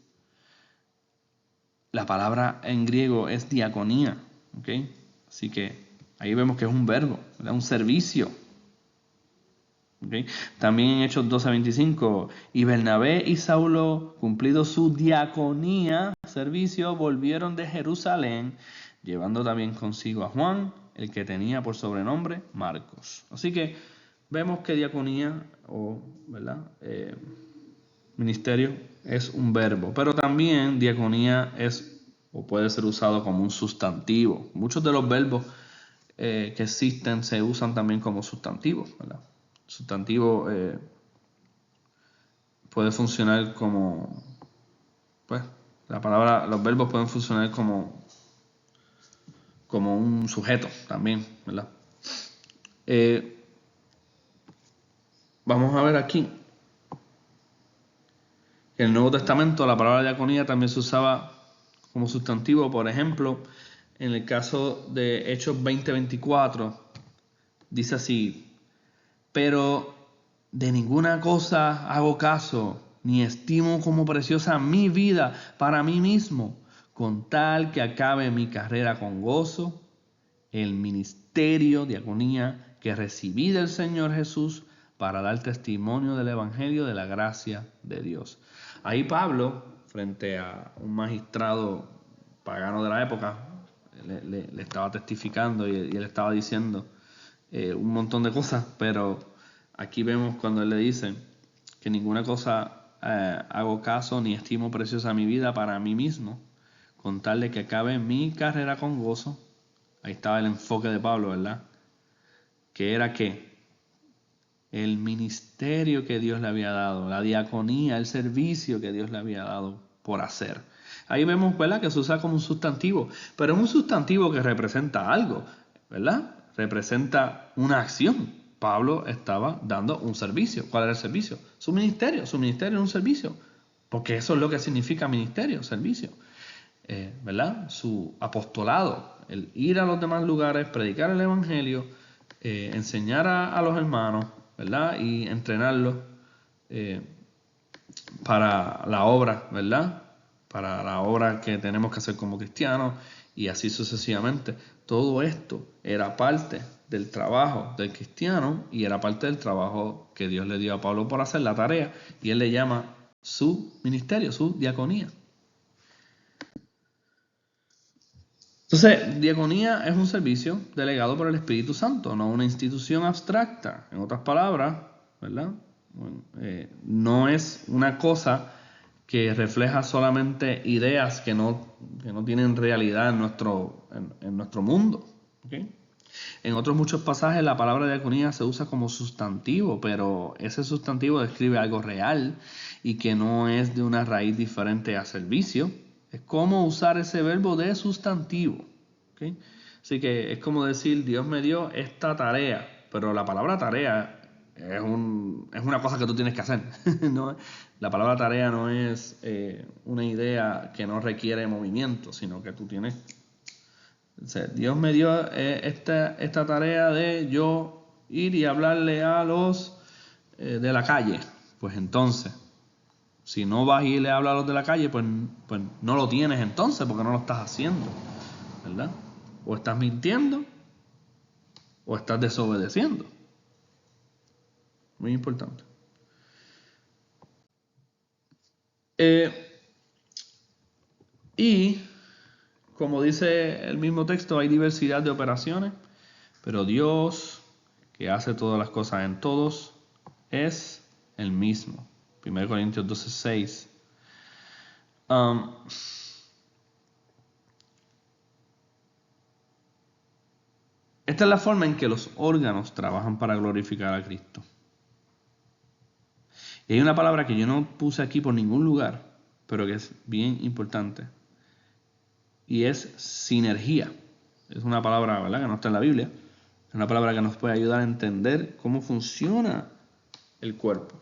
La palabra en griego es diaconía. ¿Okay? Así que ahí vemos que es un verbo, ¿verdad? Un servicio. ¿Okay? También en Hechos 12:25, y Bernabé y Saulo, cumplido su diaconía, servicio, volvieron de Jerusalén, llevando también consigo a Juan, el que tenía por sobrenombre Marcos. Así que vemos que diaconía ¿verdad? Ministerio es un verbo, pero también diaconía es o puede ser usado como un sustantivo. Muchos de los verbos que existen se usan también como sustantivos, ¿verdad? Sustantivo puede funcionar como, pues, los verbos pueden funcionar como un sujeto también, ¿verdad? Vamos a ver aquí que en el Nuevo Testamento la palabra diaconía también se usaba como sustantivo. Por ejemplo, en el caso de Hechos 20:24, dice así: pero de ninguna cosa hago caso, ni estimo como preciosa mi vida para mí mismo, con tal que acabe mi carrera con gozo, el ministerio, diaconía, que recibí del Señor Jesús para dar testimonio del Evangelio de la gracia de Dios. Ahí Pablo, frente a un magistrado pagano de la época, le estaba testificando y él estaba diciendo un montón de cosas, pero aquí vemos cuando él le dice que ninguna cosa hago caso ni estimo preciosa mi vida para mí mismo, con tal de que acabe mi carrera con gozo. Ahí estaba el enfoque de Pablo, ¿verdad? Que era que el ministerio que Dios le había dado, la diaconía, el servicio que Dios le había dado por hacer. Ahí vemos, ¿verdad?, que se usa como un sustantivo, pero es un sustantivo que representa algo, ¿verdad? Representa una acción. Pablo estaba dando un servicio. ¿Cuál era el servicio? Su ministerio. Su ministerio es un servicio, porque eso es lo que significa ministerio, servicio. ¿Verdad? Su apostolado, el ir a los demás lugares, predicar el evangelio, enseñar a los hermanos, ¿verdad? Y entrenarlos para la obra, ¿verdad? Para la obra que tenemos que hacer como cristianos y así sucesivamente. Todo esto era parte del trabajo del cristiano y era parte del trabajo que Dios le dio a Pablo por hacer la tarea, y él le llama su ministerio, su diaconía. Entonces, diaconía es un servicio delegado por el Espíritu Santo, no una institución abstracta. En otras palabras, ¿verdad? No es una cosa que refleja solamente ideas que no tienen realidad en nuestro mundo. ¿Okay? En otros muchos pasajes la palabra diaconía se usa como sustantivo, pero ese sustantivo describe algo real y que no es de una raíz diferente a servicio. Es como usar ese verbo de sustantivo. ¿Okay? Así que es como decir, Dios me dio esta tarea, pero la palabra tarea es una cosa que tú tienes que hacer. ¿No? La palabra tarea no es una idea que no requiere movimiento, sino que tú tienes... O sea, Dios me dio esta tarea de yo ir y hablarle a los de la calle. Pues entonces, si no vas y le hablas a los de la calle, pues no lo tienes entonces, porque no lo estás haciendo, ¿verdad? O estás mintiendo o estás desobedeciendo. Muy importante. Y como dice el mismo texto, hay diversidad de operaciones, pero Dios, que hace todas las cosas en todos, es el mismo. 1 Corintios 12:6. Esta es la forma en que los órganos trabajan para glorificar a Cristo. Y hay una palabra que yo no puse aquí por ningún lugar, pero que es bien importante. Y es sinergia. Es una palabra, ¿verdad?, que no está en la Biblia. Es una palabra que nos puede ayudar a entender cómo funciona el cuerpo.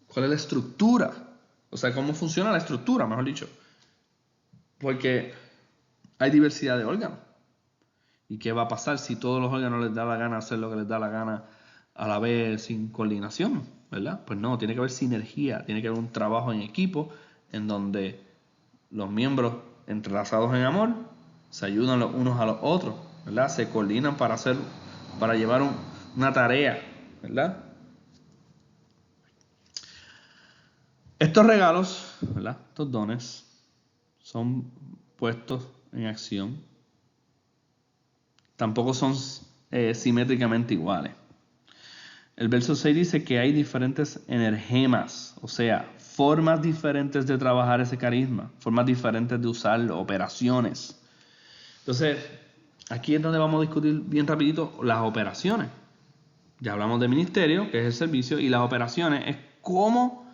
¿Cuál es la estructura? O sea, cómo funciona la estructura, mejor dicho. Porque hay diversidad de órganos. ¿Y qué va a pasar si todos los órganos les da la gana hacer lo que les da la gana a la vez sin coordinación? ¿Verdad? Pues no, tiene que haber sinergia, tiene que haber un trabajo en equipo en donde los miembros entrelazados en amor se ayudan los unos a los otros, ¿verdad? Se coordinan para llevar una tarea, ¿verdad? Estos regalos, ¿verdad? Estos dones son puestos en acción. Tampoco son simétricamente iguales. El verso 6 dice que hay diferentes energemas, o sea, formas diferentes de trabajar ese carisma, formas diferentes de usarlo, operaciones. Entonces, aquí es donde vamos a discutir bien rapidito las operaciones. Ya hablamos de ministerio, que es el servicio, y las operaciones es cómo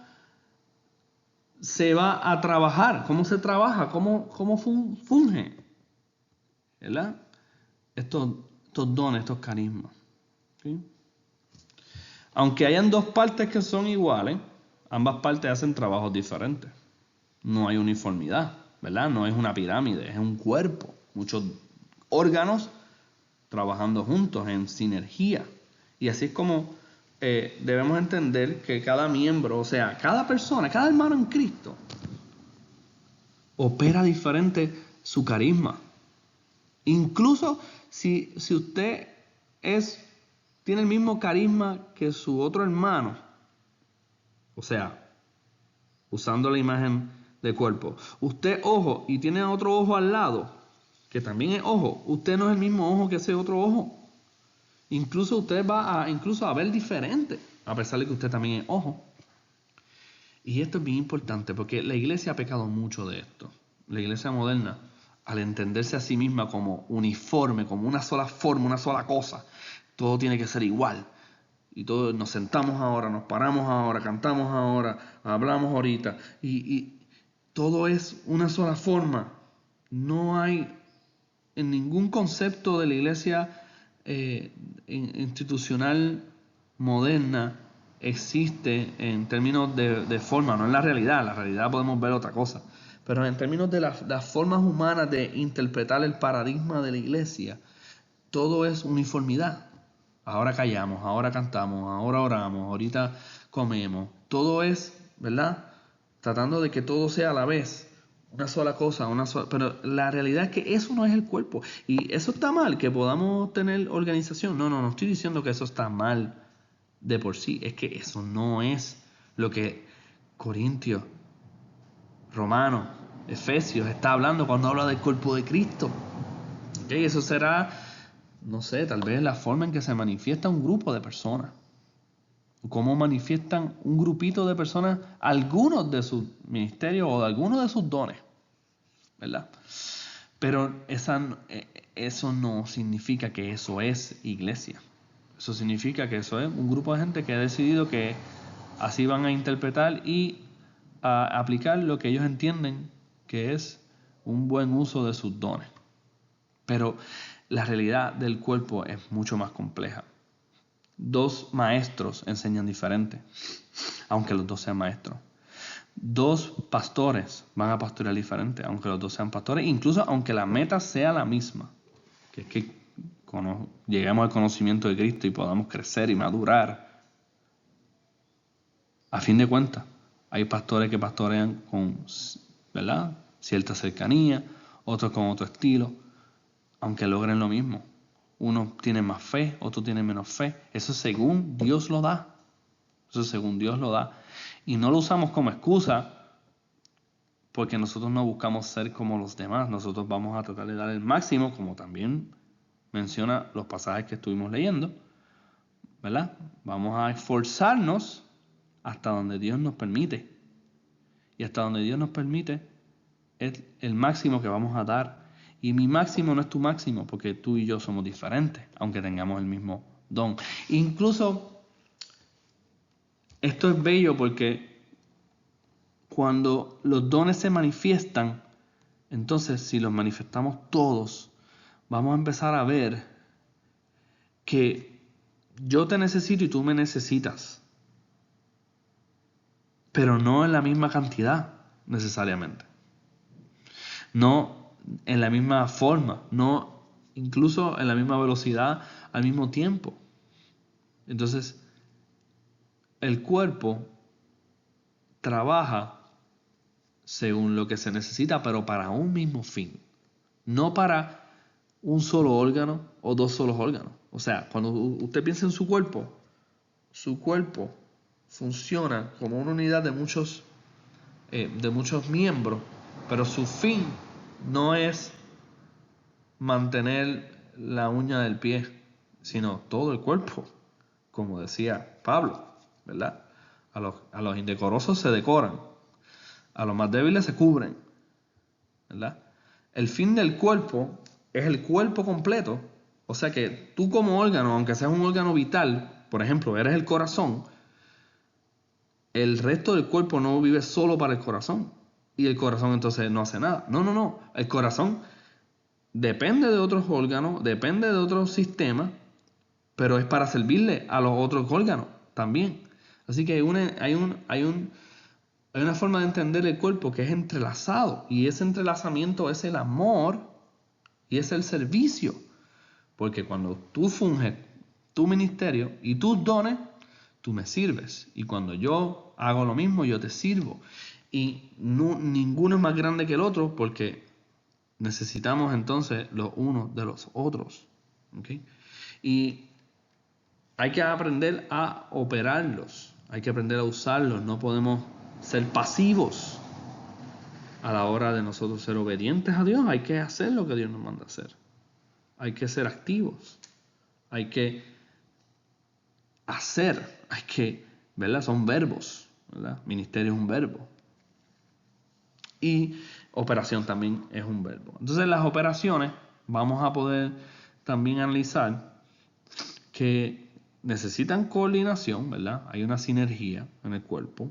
se va a trabajar, cómo se trabaja, cómo funge, ¿verdad? Estos dones, estos carismas. ¿Sí? Aunque hayan dos partes que son iguales, ambas partes hacen trabajos diferentes. No hay uniformidad, ¿verdad? No es una pirámide, es un cuerpo. Muchos órganos trabajando juntos en sinergia. Y así es como debemos entender que cada miembro, o sea, cada persona, cada hermano en Cristo, opera diferente su carisma. Incluso si usted tiene el mismo carisma que su otro hermano, o sea, usando la imagen de cuerpo, usted ojo y tiene otro ojo al lado, que también es ojo, usted no es el mismo ojo que ese otro ojo. Incluso usted va a ver diferente, a pesar de que usted también es ojo. Y esto es bien importante porque la iglesia ha pecado mucho de esto. La iglesia moderna, al entenderse a sí misma como uniforme, como una sola forma, una sola cosa, todo tiene que ser igual. Y todos nos sentamos ahora, nos paramos ahora, cantamos ahora, hablamos ahorita. Y todo es una sola forma. No hay en ningún concepto de la iglesia institucional moderna existe en términos de forma, no en la realidad podemos ver otra cosa, pero en términos de las formas humanas de interpretar el paradigma de la iglesia, todo es uniformidad. Ahora callamos, ahora cantamos, ahora oramos, ahorita comemos, todo es, ¿verdad? Tratando de que todo sea a la vez. Una sola cosa, pero la realidad es que eso no es el cuerpo. Y eso está mal, que podamos tener organización. No estoy diciendo que eso está mal de por sí. Es que eso no es lo que Corintios, Romanos, Efesios está hablando cuando habla del cuerpo de Cristo. ¿Okay? Eso será, no sé, tal vez la forma en que se manifiesta un grupo de personas. Cómo manifiestan un grupito de personas algunos de sus ministerios o de algunos de sus dones, ¿verdad? Pero eso no significa que eso es iglesia. Eso significa que eso es un grupo de gente que ha decidido que así van a interpretar y a aplicar lo que ellos entienden que es un buen uso de sus dones. Pero la realidad del cuerpo es mucho más compleja. Dos maestros enseñan diferente, aunque los dos sean maestros. Dos pastores van a pastorear diferente, aunque los dos sean pastores, incluso aunque la meta sea la misma, que es que lleguemos al conocimiento de Cristo y podamos crecer y madurar. A fin de cuentas, hay pastores que pastorean con, ¿verdad?, cierta cercanía, otros con otro estilo, aunque logren lo mismo. Uno tiene más fe, otro tiene menos fe. Eso según Dios lo da. Eso según Dios lo da. Y no lo usamos como excusa porque nosotros no buscamos ser como los demás. Nosotros vamos a tratar de dar el máximo, como también menciona los pasajes que estuvimos leyendo, ¿verdad? Vamos a esforzarnos hasta donde Dios nos permite. Y hasta donde Dios nos permite es el máximo que vamos a dar. Y mi máximo no es tu máximo, porque tú y yo somos diferentes, aunque tengamos el mismo don. Incluso, esto es bello porque cuando los dones se manifiestan, entonces si los manifestamos todos, vamos a empezar a ver que yo te necesito y tú me necesitas, pero no en la misma cantidad necesariamente. no en la misma forma, no incluso en la misma velocidad al mismo tiempo. Entonces, el cuerpo trabaja según lo que se necesita, pero para un mismo fin, no para un solo órgano o dos solos órganos. O sea, cuando usted piensa en su cuerpo funciona como una unidad de muchos miembros, pero su fin no es mantener la uña del pie, sino todo el cuerpo, como decía Pablo, ¿verdad? A los indecorosos se decoran, a los más débiles se cubren, ¿verdad? El fin del cuerpo es el cuerpo completo, o sea que tú como órgano, aunque seas un órgano vital, por ejemplo, eres el corazón, el resto del cuerpo no vive solo para el corazón, y el corazón entonces no hace nada. No, el corazón depende de otros órganos, depende de otros sistemas, pero es para servirle a los otros órganos también. Así que hay una forma de entender el cuerpo que es entrelazado, y ese entrelazamiento es el amor y es el servicio. Porque cuando tú funges tu ministerio y tus dones, tú me sirves. Y cuando yo hago lo mismo, yo te sirvo. Y ninguno es más grande que el otro porque necesitamos entonces los unos de los otros. ¿Okay? Y hay que aprender a operarlos. Hay que aprender a usarlos. No podemos ser pasivos a la hora de nosotros ser obedientes a Dios. Hay que hacer lo que Dios nos manda hacer. Hay que ser activos. Hay que hacer. ¿Verdad? Son verbos. ¿Verdad? Ministerio es un verbo. Y operación también es un verbo. Entonces las operaciones vamos a poder también analizar que necesitan coordinación, ¿verdad? Hay una sinergia en el cuerpo.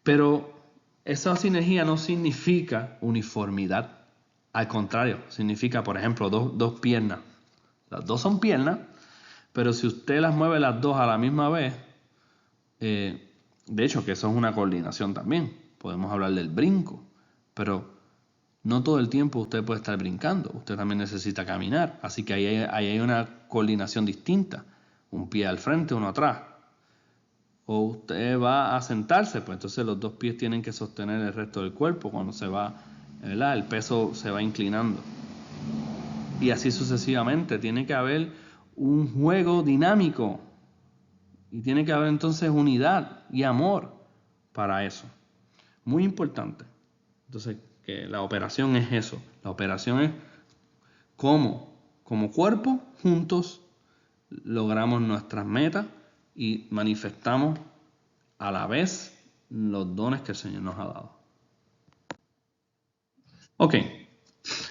Pero esa sinergia no significa uniformidad. Al contrario, significa, por ejemplo, dos piernas. Las dos son piernas, pero si usted las mueve las dos a la misma vez, de hecho que eso es una coordinación también. Podemos hablar del brinco, pero no todo el tiempo usted puede estar brincando. Usted también necesita caminar. Así que ahí hay una coordinación distinta. Un pie al frente, uno atrás. O usted va a sentarse, pues entonces los dos pies tienen que sostener el resto del cuerpo cuando se va, ¿verdad? El peso se va inclinando. Y así sucesivamente. Tiene que haber un juego dinámico. Y tiene que haber entonces unidad y amor para eso. Muy importante. Entonces, que la operación es eso. La operación es cómo, como cuerpo, juntos, logramos nuestras metas y manifestamos a la vez los dones que el Señor nos ha dado. Ok.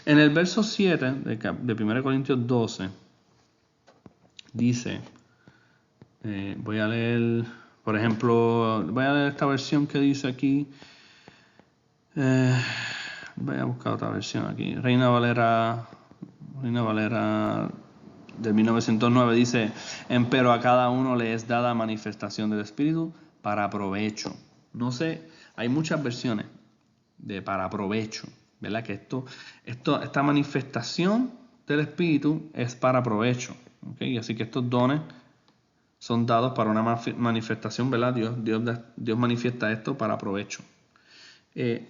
En el verso 7 de 1 Corintios 12 dice, voy a leer, por ejemplo, voy a leer esta versión que dice aquí, voy a buscar otra versión aquí, Reina Valera de 1909 dice, empero a cada uno le es dada manifestación del Espíritu para provecho. No sé, hay muchas versiones de para provecho, ¿verdad? Que esta manifestación del Espíritu es para provecho, ¿okay? Así que estos dones son dados para una manifestación, ¿verdad? Dios manifiesta esto para provecho.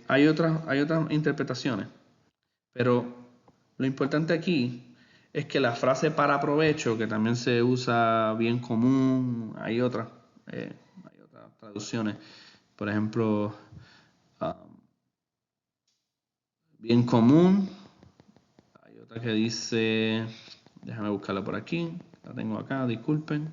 Hay otras interpretaciones, pero lo importante aquí es que la frase para provecho, que también se usa bien común, hay otras traducciones, por ejemplo, bien común, hay otra que dice, déjame buscarla por aquí, la tengo acá, disculpen.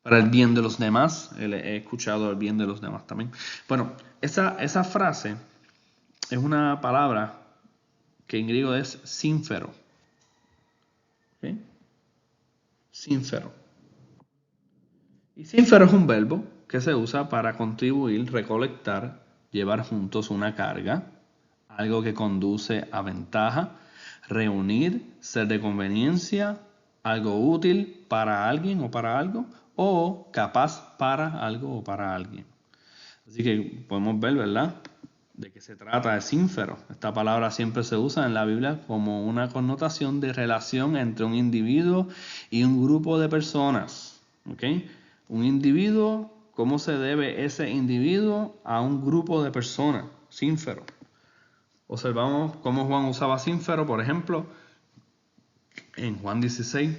Para el bien de los demás, he escuchado el bien de los demás también. Bueno, esa frase es una palabra que en griego es sínfero. ¿Okay? Sínfero. Y sínfero es un verbo que se usa para contribuir, recolectar, llevar juntos una carga, algo que conduce a ventaja, reunir, ser de conveniencia, algo útil para alguien o para algo, o capaz para algo o para alguien. Así que podemos ver, ¿verdad?, de qué se trata de sínfero. Esta palabra siempre se usa en la Biblia como una connotación de relación entre un individuo y un grupo de personas. ¿Ok? Un individuo, ¿cómo se debe ese individuo a un grupo de personas? Sínfero. Observamos cómo Juan usaba sínfero, por ejemplo, en Juan 16,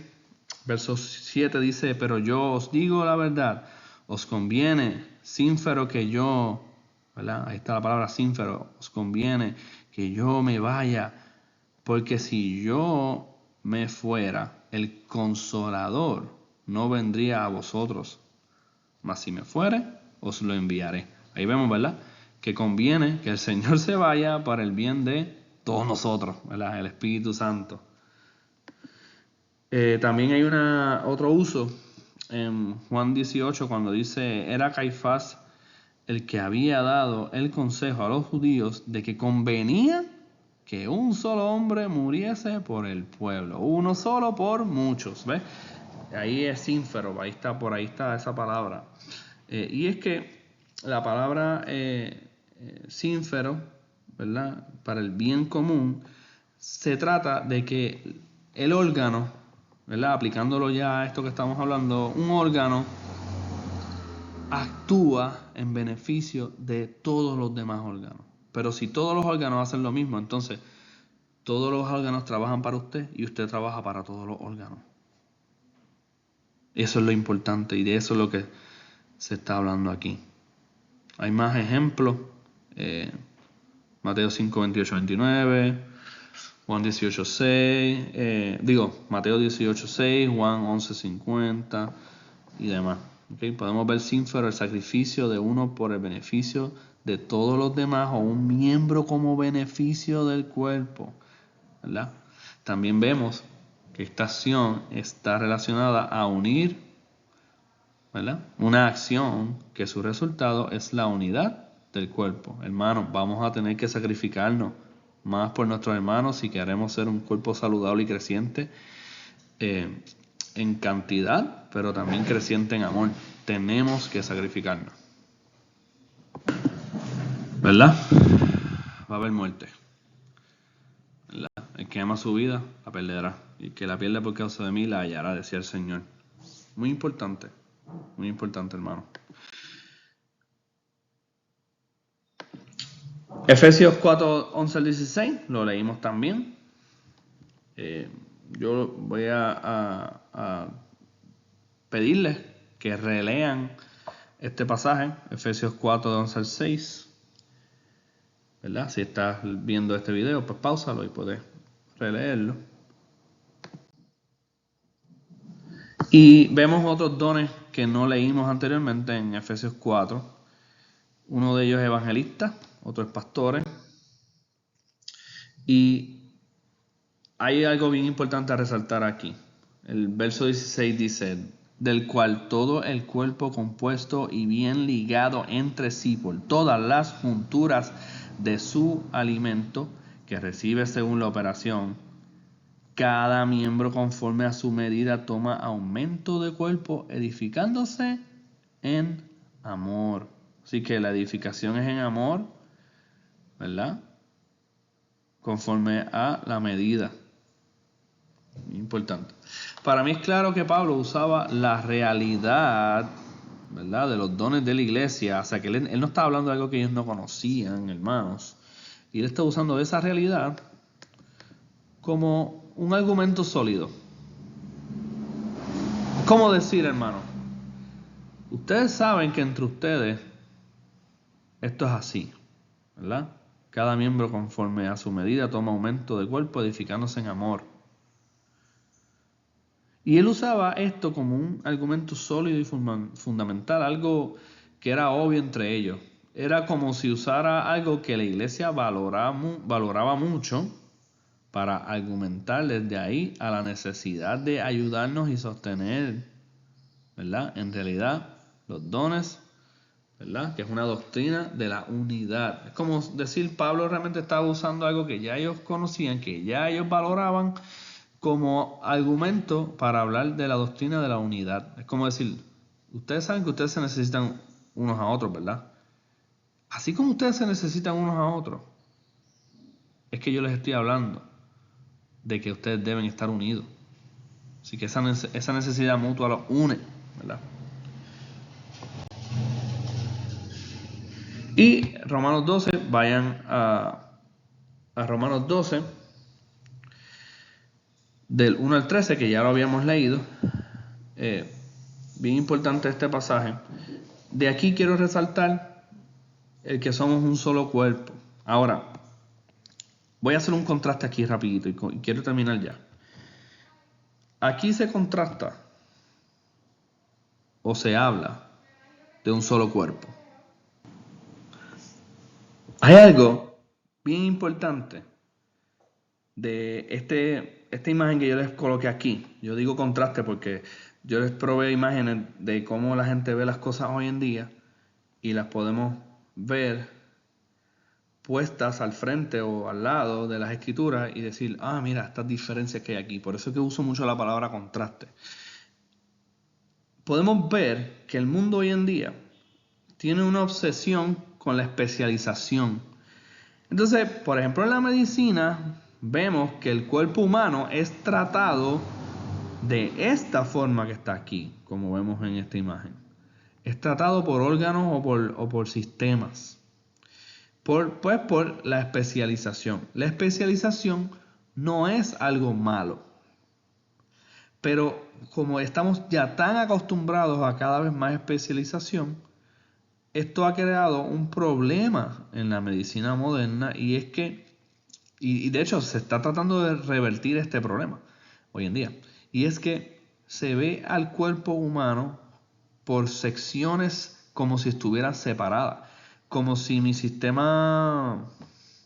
verso 7 dice: pero yo os digo la verdad, os conviene, sínfero, que yo, ¿verdad? Ahí está la palabra sínfero, os conviene que yo me vaya, porque si yo me fuera, el Consolador no vendría a vosotros, mas si me fuere, os lo enviaré. Ahí vemos, ¿verdad?, que conviene que el Señor se vaya para el bien de todos nosotros, ¿verdad?, el Espíritu Santo. También hay otro uso en Juan 18 cuando dice: era Caifás el que había dado el consejo a los judíos de que convenía que un solo hombre muriese por el pueblo, uno solo por muchos. ¿Ves? Ahí es sínfero, por ahí está esa palabra. Y es que la palabra sínfero, ¿verdad?, para el bien común, se trata de que el órgano, ¿verdad?, aplicándolo ya a esto que estamos hablando, un órgano actúa en beneficio de todos los demás órganos. Pero si todos los órganos hacen lo mismo, entonces todos los órganos trabajan para usted y usted trabaja para todos los órganos. Eso es lo importante y de eso es lo que se está hablando aquí. Hay más ejemplos. Mateo 5, 28, 29, Juan 18, 6, Mateo 18, 6, Juan 11, 50 y demás. ¿Okay? Podemos ver sínfero, el sacrificio de uno por el beneficio de todos los demás, o un miembro como beneficio del cuerpo, ¿verdad? También vemos que esta acción está relacionada a unir, ¿verdad?, una acción que su resultado es la unidad del cuerpo. Hermanos, vamos a tener que sacrificarnos más por nuestros hermanos si queremos ser un cuerpo saludable y creciente en cantidad, pero también creciente en amor. Tenemos que sacrificarnos, ¿verdad? Va a haber muerte, ¿verdad? El que ama su vida la perderá, y el que la pierde por causa de mí la hallará, decía el Señor. Muy importante, hermano. Efesios 4, 11 al 16, lo leímos también. Yo voy a pedirles que relean este pasaje, Efesios 4, de 11 al 6. ¿Verdad? Si estás viendo este video, pues páusalo y puedes releerlo. Y vemos otros dones que no leímos anteriormente en Efesios 4. Uno de ellos es evangelista, otro es pastores. Y hay algo bien importante a resaltar aquí. El verso 16 dice: del cual todo el cuerpo compuesto y bien ligado entre sí por todas las junturas de su alimento, que recibe según la operación, cada miembro conforme a su medida toma aumento de cuerpo, edificándose en amor. Así que la edificación es en amor, ¿verdad?, conforme a la medida. Importante. Para mí es claro que Pablo usaba la realidad, ¿verdad?, de los dones de la iglesia. O sea, que él no estaba hablando de algo que ellos no conocían, hermanos. Y él está usando esa realidad como un argumento sólido. ¿Cómo decir, hermano? Ustedes saben que entre ustedes esto es así, ¿verdad? Cada miembro conforme a su medida toma aumento de cuerpo, edificándose en amor. Y él usaba esto como un argumento sólido y fundamental, algo que era obvio entre ellos. Era como si usara algo que la iglesia valoraba mucho para argumentar desde ahí a la necesidad de ayudarnos y sostener, ¿verdad?, en realidad los dones, ¿verdad?, que es una doctrina de la unidad. Es como decir, Pablo realmente estaba usando algo que ya ellos conocían, que ya ellos valoraban, como argumento para hablar de la doctrina de la unidad. Es como decir, Ustedes saben que ustedes se necesitan unos a otros, ¿verdad? Así como ustedes se necesitan unos a otros, es que yo les estoy hablando de que ustedes deben estar unidos. Así que esa necesidad mutua los une, ¿verdad? Y Romanos 12, vayan a Romanos 12, del 1 al 13, que ya lo habíamos leído. Bien importante este pasaje. De aquí quiero resaltar el que somos un solo cuerpo. Ahora, voy a hacer un contraste aquí rapidito y quiero terminar ya. Aquí se contrasta o se habla de un solo cuerpo. Hay algo bien importante de esta imagen que yo les coloqué aquí. Yo digo contraste porque yo les proveo imágenes de cómo la gente ve las cosas hoy en día y las podemos ver puestas al frente o al lado de las escrituras y decir, mira, estas diferencias que hay aquí. Por eso es que uso mucho la palabra contraste. Podemos ver que el mundo hoy en día tiene una obsesión con la especialización. Entonces, por ejemplo, en la medicina vemos que el cuerpo humano es tratado de esta forma que está aquí, como vemos en esta imagen. Es tratado por órganos o por sistemas. Por la especialización. La especialización no es algo malo. Pero como estamos ya tan acostumbrados a cada vez más especialización, esto ha creado un problema en la medicina moderna y es que, y de hecho se está tratando de revertir este problema hoy en día, y es que se ve al cuerpo humano por secciones como si estuvieran separadas, como si mi sistema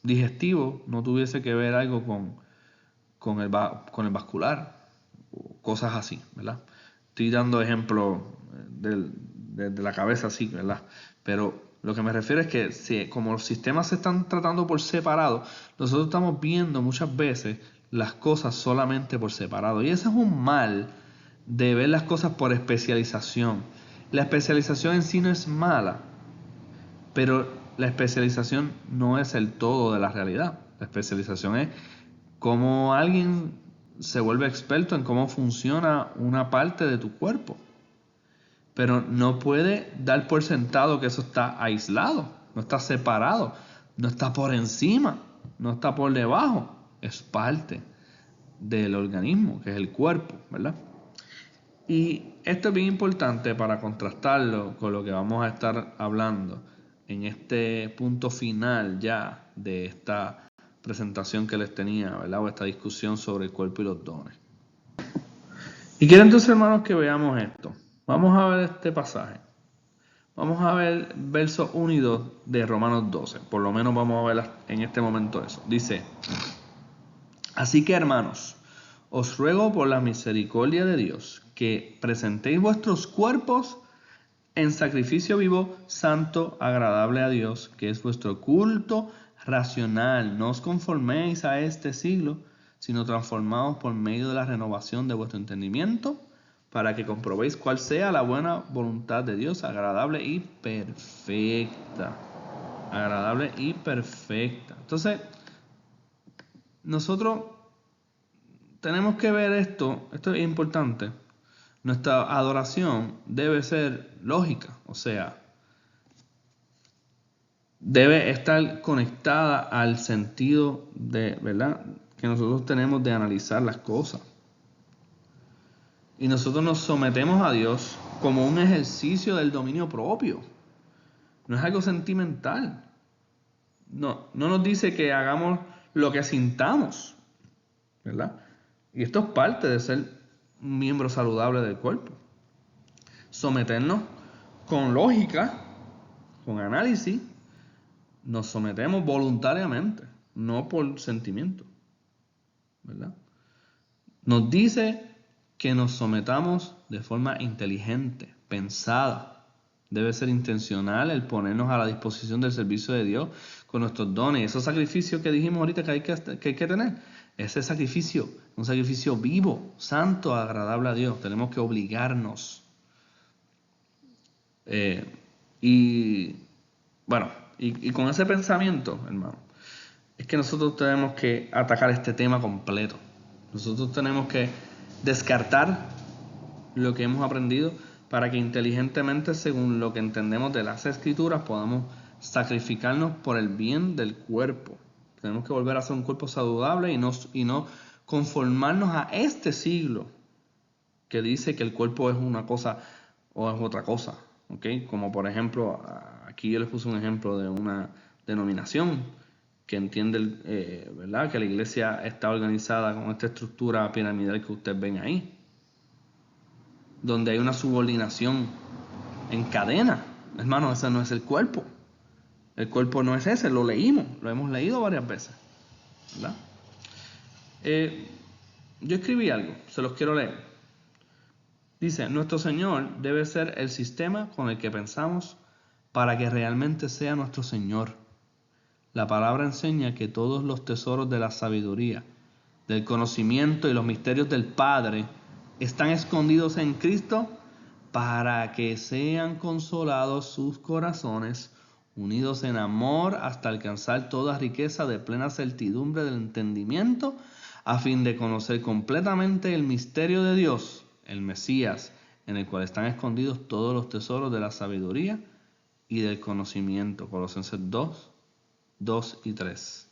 digestivo no tuviese que ver algo con el vascular, cosas así, ¿verdad? Estoy dando ejemplos de la cabeza así, ¿verdad? Pero lo que me refiero es que como los sistemas se están tratando por separado, nosotros estamos viendo muchas veces las cosas solamente por separado. Y ese es un mal de ver las cosas por especialización. La especialización en sí no es mala, pero la especialización no es el todo de la realidad. La especialización es cómo alguien se vuelve experto en cómo funciona una parte de tu cuerpo. Pero no puede dar por sentado que eso está aislado, no está separado, no está por encima, no está por debajo. Es parte del organismo, que es el cuerpo, ¿verdad? Y esto es bien importante para contrastarlo con lo que vamos a estar hablando en este punto final ya de esta presentación que les tenía, ¿verdad? O esta discusión sobre el cuerpo y los dones. Y quiero entonces, hermanos, que veamos esto. Vamos a ver este pasaje. Vamos a ver versos 1 y 2 de Romanos 12. Por lo menos vamos a ver en este momento eso. Dice, así que, hermanos, os ruego por la misericordia de Dios que presentéis vuestros cuerpos en sacrificio vivo, santo, agradable a Dios, que es vuestro culto racional. No os conforméis a este siglo, sino transformaos por medio de la renovación de vuestro entendimiento, para que comprobéis cuál sea la buena voluntad de Dios, agradable y perfecta. Agradable y perfecta. Entonces, nosotros tenemos que ver esto es importante. Nuestra adoración debe ser lógica, o sea, debe estar conectada al sentido de, ¿verdad?, que nosotros tenemos de analizar las cosas. Y nosotros nos sometemos a Dios como un ejercicio del dominio propio. No es algo sentimental. No nos dice que hagamos lo que sintamos, ¿verdad? Y esto es parte de ser un miembro saludable del cuerpo. Someternos con lógica, con análisis, nos sometemos voluntariamente, no por sentimiento, ¿verdad? Nos dice que nos sometamos de forma inteligente, pensada. Debe ser intencional el ponernos a la disposición del servicio de Dios con nuestros dones. Esos sacrificios que dijimos ahorita que hay que tener, ese sacrificio, un sacrificio vivo, santo, agradable a Dios. Tenemos que obligarnos. Y bueno, y con ese pensamiento, hermano, es que nosotros tenemos que atacar este tema completo. Nosotros tenemos que descartar lo que hemos aprendido para que inteligentemente, según lo que entendemos de las Escrituras, podamos sacrificarnos por el bien del cuerpo. Tenemos que volver a ser un cuerpo saludable y no conformarnos a este siglo que dice que el cuerpo es una cosa o es otra cosa. ¿Okay? Como por ejemplo, aquí yo les puse un ejemplo de una denominación que entiende, ¿verdad?, que la iglesia está organizada con esta estructura piramidal que ustedes ven ahí, donde hay una subordinación en cadena. Hermano, ese no es el cuerpo. El cuerpo no es ese, lo hemos leído varias veces, ¿verdad? Yo escribí algo, se los quiero leer. Dice, nuestro Señor debe ser el sistema con el que pensamos para que realmente sea nuestro Señor. La palabra enseña que todos los tesoros de la sabiduría, del conocimiento y los misterios del Padre están escondidos en Cristo para que sean consolados sus corazones, unidos en amor hasta alcanzar toda riqueza de plena certidumbre del entendimiento, a fin de conocer completamente el misterio de Dios, el Mesías, en el cual están escondidos todos los tesoros de la sabiduría y del conocimiento. Colosenses 2, 2 y 3.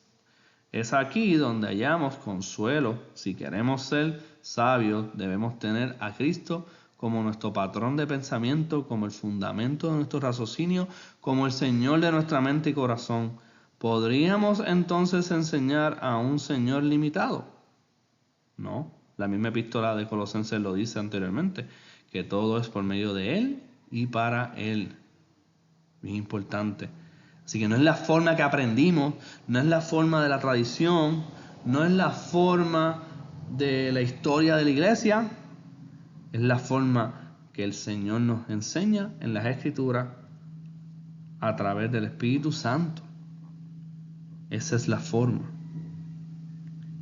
Es aquí donde hallamos consuelo. Si queremos ser sabios, debemos tener a Cristo como nuestro patrón de pensamiento, como el fundamento de nuestro raciocinio, como el Señor de nuestra mente y corazón. ¿Podríamos entonces enseñar a un Señor limitado? No, la misma epístola de Colosenses lo dice anteriormente, que todo es por medio de Él y para Él. Muy importante. Así que no es la forma que aprendimos, no es la forma de la tradición, no es la forma de la historia de la iglesia, es la forma que el Señor nos enseña en las Escrituras a través del Espíritu Santo. Esa es la forma.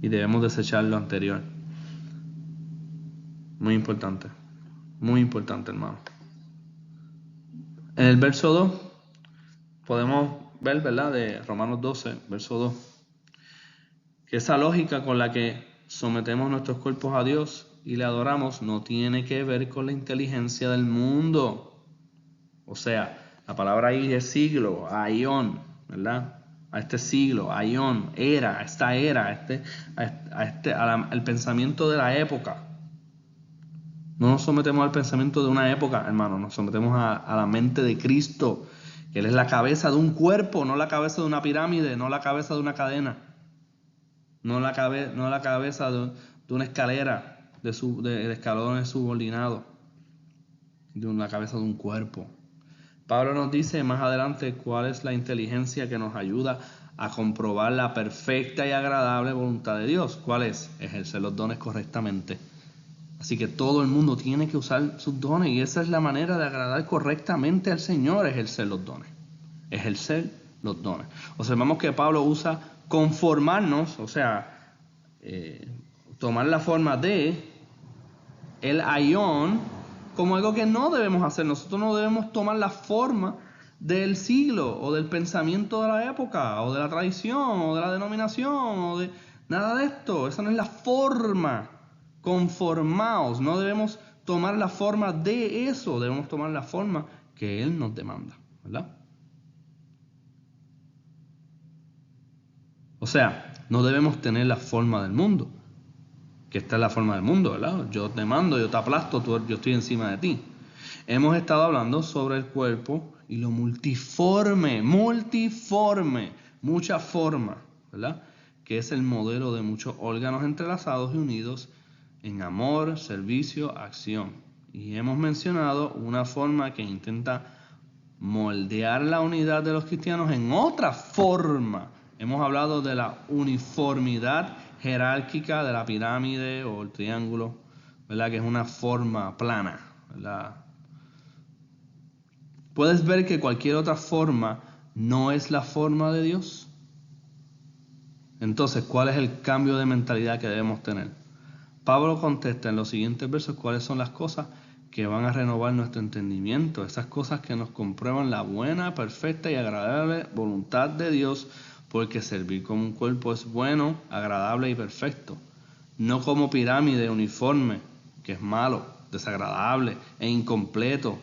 Y debemos desechar lo anterior. Muy importante, hermano. En el verso 2 podemos ver, ¿verdad?, de Romanos 12, verso 2, que esa lógica con la que sometemos nuestros cuerpos a Dios y le adoramos no tiene que ver con la inteligencia del mundo. O sea, la palabra ahí es siglo, aión, ¿verdad? A este siglo, aión, era, esta era, al pensamiento de la época. No nos sometemos al pensamiento de una época, hermano, nos sometemos a la mente de Cristo, que Él es la cabeza de un cuerpo, no la cabeza de una pirámide, no la cabeza de una cadena, no la cabeza de una escalera de escalones subordinados, de la cabeza de un cuerpo. Pablo nos dice más adelante cuál es la inteligencia que nos ayuda a comprobar la perfecta y agradable voluntad de Dios. ¿Cuál es? Ejercer los dones correctamente. Así que todo el mundo tiene que usar sus dones y esa es la manera de agradar correctamente al Señor, ejercer los dones. Ejercer los dones. Observamos que Pablo usa conformarnos, o sea, tomar la forma de el aión como algo que no debemos hacer. Nosotros no debemos tomar la forma del siglo o del pensamiento de la época o de la tradición o de la denominación o de nada de esto. Esa no es la forma. Conformaos, no debemos tomar la forma de eso, debemos tomar la forma que Él nos demanda, ¿verdad? O sea, no debemos tener la forma del mundo, que esta es la forma del mundo, ¿verdad? Yo te mando, yo te aplasto, yo estoy encima de ti. Hemos estado hablando sobre el cuerpo y lo multiforme, mucha forma, ¿verdad? Que es el modelo de muchos órganos entrelazados y unidos en amor, servicio, acción. Y hemos mencionado una forma que intenta moldear la unidad de los cristianos en otra forma. Hemos hablado de la uniformidad jerárquica de la pirámide o el triángulo, ¿verdad? Que es una forma plana, ¿verdad? ¿Puedes ver que cualquier otra forma no es la forma de Dios? Entonces, ¿cuál es el cambio de mentalidad que debemos tener? Pablo contesta en los siguientes versos cuáles son las cosas que van a renovar nuestro entendimiento, esas cosas que nos comprueban la buena, perfecta y agradable voluntad de Dios, porque servir como un cuerpo es bueno, agradable y perfecto, no como pirámide uniforme, que es malo, desagradable e incompleto,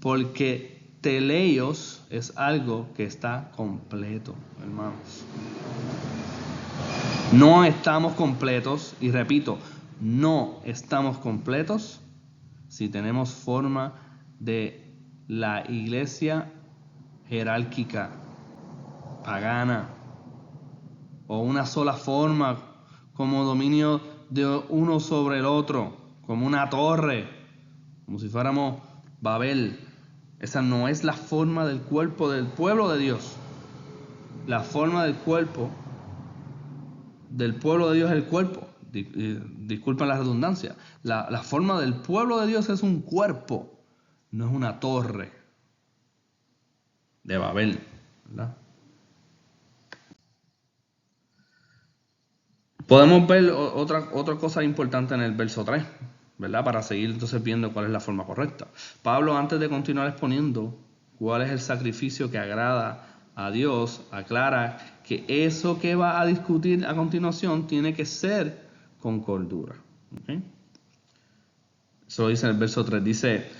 porque teleios es algo que está completo, hermanos. No estamos completos, y repito, no estamos completos si tenemos forma de la iglesia jerárquica, pagana, o una sola forma como dominio de uno sobre el otro, como una torre, como si fuéramos Babel. Esa no es la forma del cuerpo del pueblo de Dios. La forma del cuerpo del pueblo de Dios es el cuerpo. Disculpen la redundancia. La forma del pueblo de Dios es un cuerpo, no es una torre de Babel, ¿verdad? Podemos ver otra cosa importante en el verso 3, ¿verdad? Para seguir entonces viendo cuál es la forma correcta. Pablo, antes de continuar exponiendo cuál es el sacrificio que agrada a Dios, aclara que eso que va a discutir a continuación tiene que ser con cordura. ¿Okay? Eso dice en el verso 3, dice: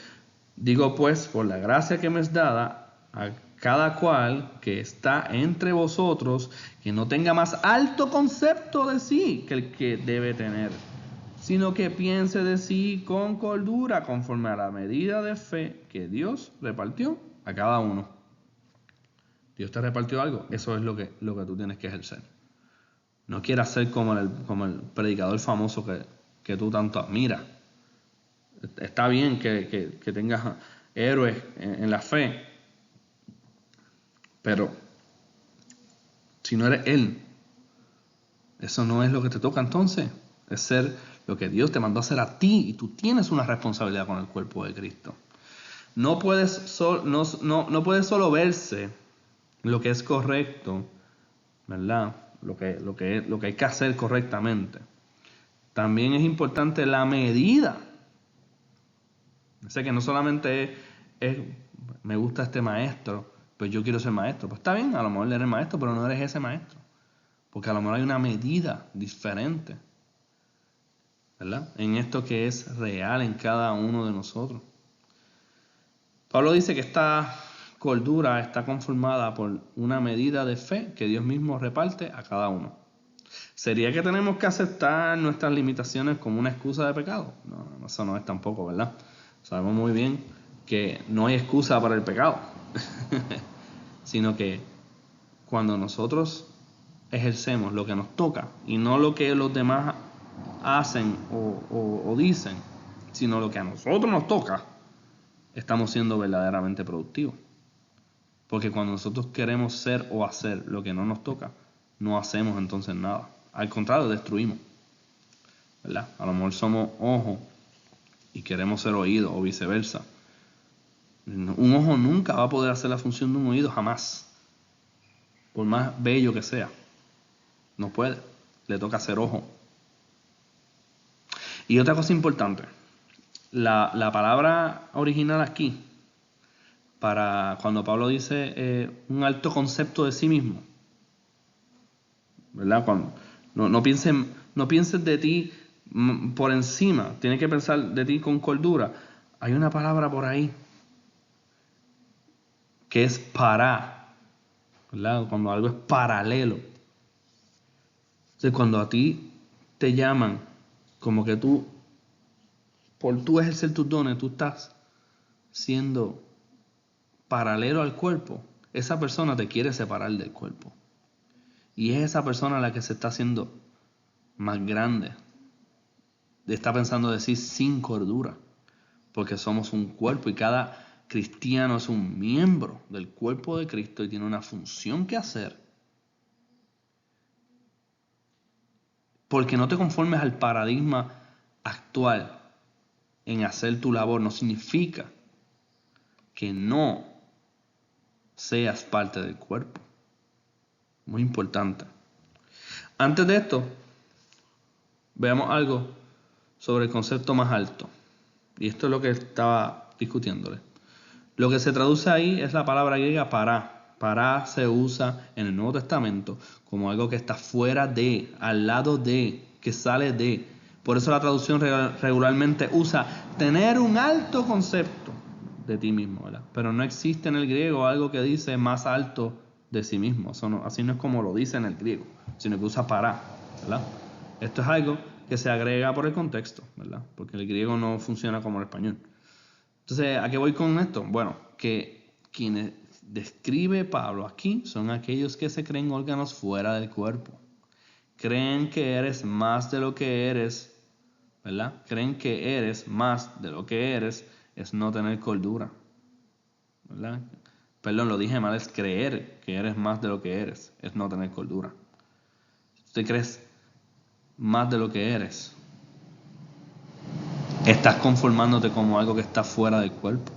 digo pues, por la gracia que me es dada, a cada cual que está entre vosotros, que no tenga más alto concepto de sí que el que debe tener, sino que piense de sí con cordura, conforme a la medida de fe que Dios repartió a cada uno. Dios te repartió algo, eso es lo que tú tienes que ejercer. No quieras ser como el predicador famoso que tú tanto admiras. Está bien que tengas héroes en la fe, pero si no eres él, eso no es lo que te toca entonces. Es ser lo que Dios te mandó a hacer a ti, y tú tienes una responsabilidad con el cuerpo de Cristo. No puedes solo verse lo que es correcto, ¿verdad? Lo que hay que hacer correctamente. También es importante la medida. Sé que no solamente es me gusta este maestro, pues yo quiero ser maestro. Pues está bien, a lo mejor eres maestro, pero no eres ese maestro. Porque a lo mejor hay una medida diferente, ¿verdad? En esto que es real en cada uno de nosotros. Pablo dice que esta cordura está conformada por una medida de fe que Dios mismo reparte a cada uno. ¿Sería que tenemos que aceptar nuestras limitaciones como una excusa de pecado? No, eso no es tampoco, ¿verdad? Sabemos muy bien que no hay excusa para el pecado, sino que cuando nosotros ejercemos lo que nos toca y no lo que los demás hacen o dicen, sino lo que a nosotros nos toca, estamos siendo verdaderamente productivos. Porque cuando nosotros queremos ser o hacer lo que no nos toca, no hacemos entonces nada. Al contrario, destruimos, ¿verdad? A lo mejor somos ojos y queremos ser oídos, o viceversa. Un ojo nunca va a poder hacer la función de un oído, jamás. Por más bello que sea. No puede. Le toca ser ojo. Y otra cosa importante. La palabra original aquí, para cuando Pablo dice un alto concepto de sí mismo, ¿verdad? No pienses de ti por encima, tienes que pensar de ti con cordura. Hay una palabra por ahí que es para, ¿verdad? Cuando algo es paralelo. Entonces, cuando a ti te llaman, como que tú, por tú ejercer tus dones, tú estás siendo paralelo al cuerpo, esa persona te quiere separar del cuerpo. Y es esa persona la que se está haciendo más grande. Está pensando de sí sin cordura. Porque somos un cuerpo y cada cristiano es un miembro del cuerpo de Cristo y tiene una función que hacer. Porque no te conformes al paradigma actual en hacer tu labor no significa que no seas parte del cuerpo. Muy importante. Antes de esto, veamos algo sobre el concepto más alto. y esto es lo que estaba discutiéndole. Lo que se traduce ahí es la palabra griega para. Para se usa en el Nuevo Testamento como algo que está fuera de, al lado de, que sale de. Por eso la traducción regularmente usa tener un alto concepto de ti mismo, ¿verdad? Pero no existe en el griego algo que dice más alto de sí mismo. Eso no, así no es como lo dice en el griego, sino que usa para, ¿verdad? Esto es algo que se agrega por el contexto, ¿verdad? Porque el griego no funciona como el español. Entonces, ¿a qué voy con esto? Bueno, que quienes describe Pablo aquí son aquellos que se creen órganos fuera del cuerpo. Creen que eres más de lo que eres, ¿verdad? Creen que eres más de lo que eres es no tener cordura, ¿verdad? Perdón, lo dije mal, es creer que eres más de lo que eres, es no tener cordura. Si tú te crees más de lo que eres, estás conformándote como algo que está fuera del cuerpo.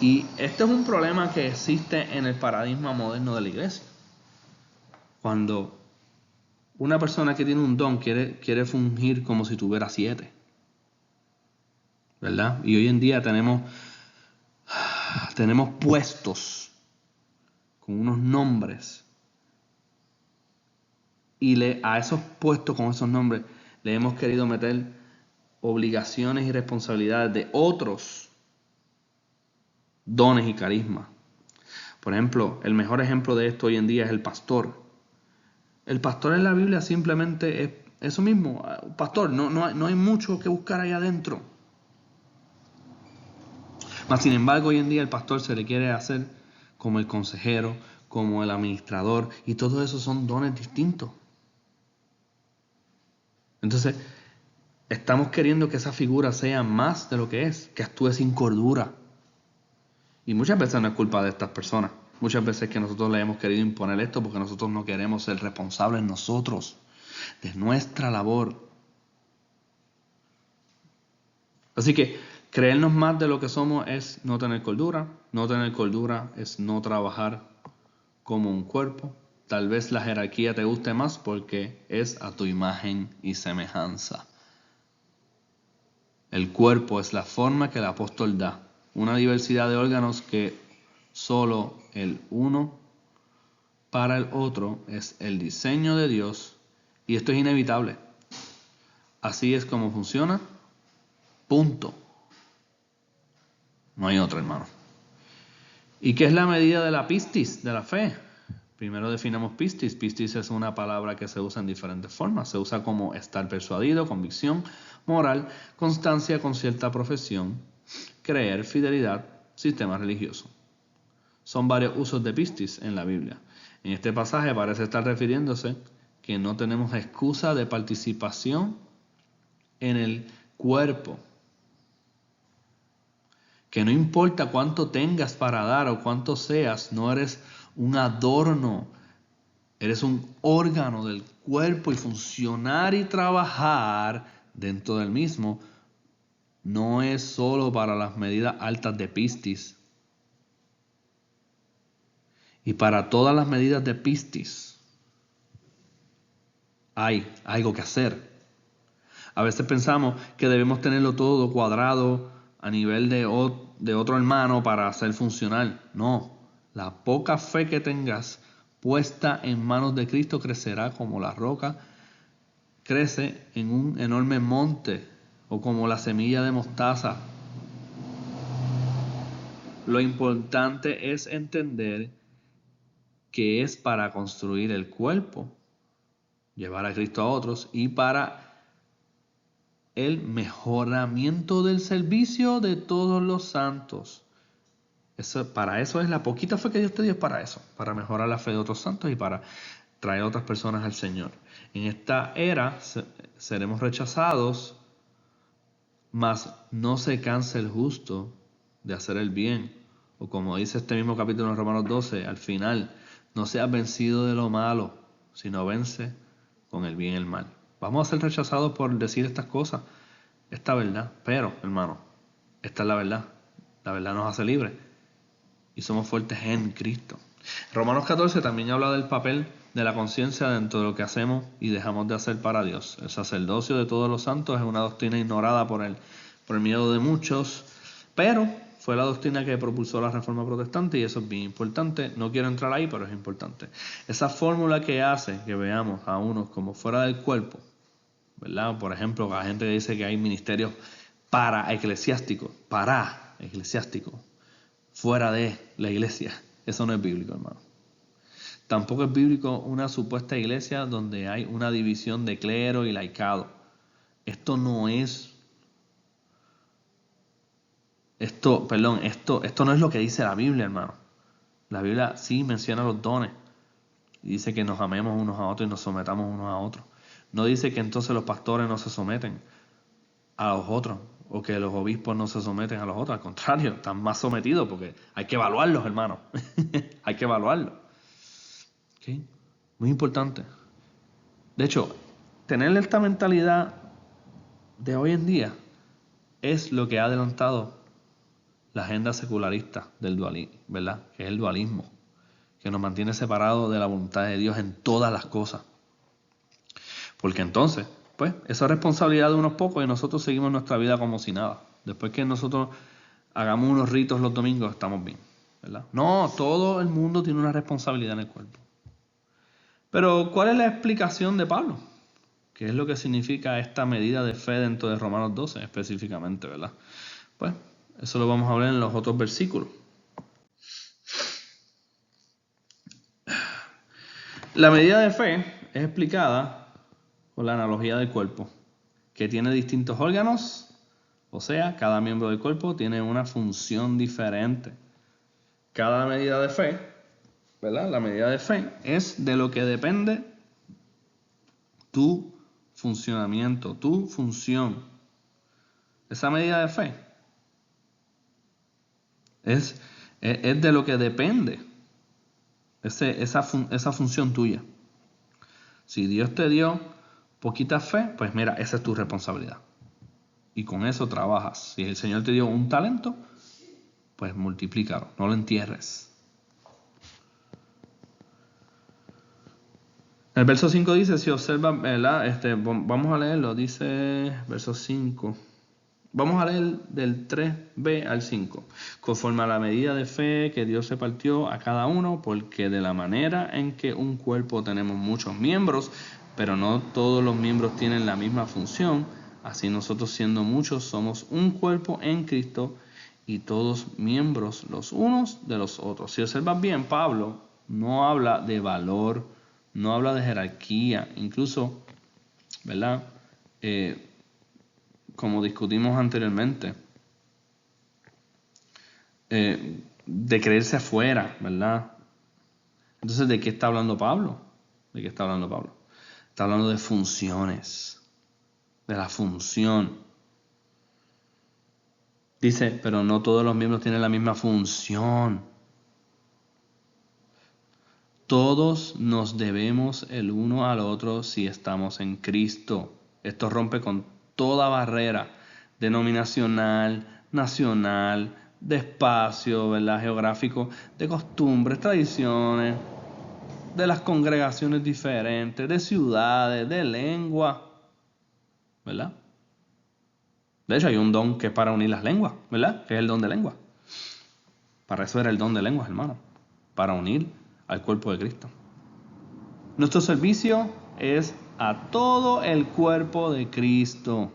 Y este es un problema que existe en el paradigma moderno de la iglesia. Cuando una persona que tiene un don quiere fungir como si tuviera 7, ¿verdad? Y hoy en día tenemos puestos con unos nombres y a esos puestos con esos nombres le hemos querido meter obligaciones y responsabilidades de otros dones y carismas. Por ejemplo, el mejor ejemplo de esto hoy en día es el pastor. El pastor en la Biblia simplemente es eso mismo, pastor, no hay mucho que buscar ahí adentro. Mas sin embargo, hoy en día el pastor se le quiere hacer como el consejero, como el administrador, y todos esos son dones distintos. Entonces, estamos queriendo que esa figura sea más de lo que es, que actúe sin cordura. Y muchas veces no es culpa de estas personas. Muchas veces que nosotros le hemos querido imponer esto porque nosotros no queremos ser responsables nosotros de nuestra labor. Así que creernos más de lo que somos es no tener cordura. No tener cordura es no trabajar como un cuerpo. Tal vez la jerarquía te guste más porque es a tu imagen y semejanza. El cuerpo es la forma que el apóstol da. Una diversidad de órganos que solo el uno para el otro es el diseño de Dios. Y esto es inevitable. Así es como funciona. Punto. No hay otro, hermano. ¿Y qué es la medida de la pistis, de la fe? Primero definamos pistis. Pistis es una palabra que se usa en diferentes formas. Se usa como estar persuadido, convicción, moral, constancia con cierta profesión, creer, fidelidad, sistema religioso. Son varios usos de pistis en la Biblia. En este pasaje parece estar refiriéndose que no tenemos excusa de participación en el cuerpo. Que no importa cuánto tengas para dar o cuánto seas, no eres un adorno, eres un órgano del cuerpo y funcionar y trabajar dentro del mismo no es solo para las medidas altas de pistis. Y para todas las medidas de pistis hay algo que hacer. A veces pensamos que debemos tenerlo todo cuadrado a nivel de otro hermano para ser funcional. No, la poca fe que tengas puesta en manos de Cristo crecerá como la roca crece en un enorme monte o como la semilla de mostaza. Lo importante es entender que es para construir el cuerpo, llevar a Cristo a otros y para el mejoramiento del servicio de todos los santos. Para eso es la poquita fe que Dios te dio, es para eso, para mejorar la fe de otros santos y para traer a otras personas al Señor. En esta era seremos rechazados, mas no se canse el justo de hacer el bien. O como dice este mismo capítulo en Romanos 12, al final, no seas vencido de lo malo, sino vence con el bien y el mal. Vamos a ser rechazados por decir estas cosas, esta verdad, pero, hermano, esta es la verdad. La verdad nos hace libres y somos fuertes en Cristo. Romanos 14 también habla del papel de la conciencia dentro de lo que hacemos y dejamos de hacer para Dios. El sacerdocio de todos los santos es una doctrina ignorada por el miedo de muchos, pero fue la doctrina que propulsó la Reforma Protestante y eso es bien importante. No quiero entrar ahí, pero es importante. Esa fórmula que hace que veamos a unos como fuera del cuerpo, ¿verdad? Por ejemplo, la gente dice que hay ministerios eclesiásticos, fuera de la iglesia. Eso no es bíblico, hermano. Tampoco es bíblico una supuesta iglesia donde hay una división de clero y laicado. Esto no es lo que dice la Biblia, hermano. La Biblia sí menciona los dones. Y dice que nos amemos unos a otros y nos sometamos unos a otros. No dice que entonces los pastores no se someten a los otros o que los obispos no se someten a los otros. Al contrario, están más sometidos porque hay que evaluarlos, hermano. Hay que evaluarlos. ¿Okay? Muy importante. De hecho, tener esta mentalidad de hoy en día es lo que ha adelantado la agenda secularista del dualismo, ¿verdad? Que es el dualismo, que nos mantiene separados de la voluntad de Dios en todas las cosas. Porque entonces, pues, esa es responsabilidad de unos pocos y nosotros seguimos nuestra vida como si nada. Después que nosotros hagamos unos ritos los domingos, estamos bien, ¿verdad? No, todo el mundo tiene una responsabilidad en el cuerpo. Pero, ¿cuál es la explicación de Pablo? ¿Qué es lo que significa esta medida de fe dentro de Romanos 12 específicamente, ¿verdad? Pues, eso lo vamos a ver en los otros versículos. La medida de fe es explicada con la analogía del cuerpo, que tiene distintos órganos, o sea, cada miembro del cuerpo tiene una función diferente. Cada medida de fe, ¿verdad? La medida de fe es de lo que depende tu funcionamiento, tu función. Esa medida de fe es de lo que depende esa función tuya. Si Dios te dio poquita fe, pues mira, esa es tu responsabilidad. Y con eso trabajas. Si el Señor te dio un talento, pues multiplícalo, no lo entierres. El verso 5 dice, si observan, ¿verdad? Vamos a leerlo, dice verso 5. Vamos a leer del 3b al 5. Conforme a la medida de fe que Dios repartió a cada uno, porque de la manera en que un cuerpo tenemos muchos miembros, pero no todos los miembros tienen la misma función, así nosotros siendo muchos somos un cuerpo en Cristo y todos miembros los unos de los otros. Si observan bien, Pablo no habla de valor, no habla de jerarquía, incluso, ¿verdad? Como discutimos anteriormente, de creerse afuera, ¿verdad? Entonces, ¿de qué está hablando Pablo? Está hablando de funciones, de la función. Dice, pero no todos los miembros tienen la misma función. Todos nos debemos el uno al otro si estamos en Cristo. Esto rompe con toda barrera denominacional, nacional, de espacio, ¿verdad? Geográfico, de costumbres, tradiciones, de las congregaciones diferentes, de ciudades, de lengua, ¿verdad? De hecho, hay un don que es para unir las lenguas, ¿verdad? Que es el don de lengua. Para eso era el don de lenguas, hermano. Para unir al cuerpo de Cristo. Nuestro servicio es a todo el cuerpo de Cristo.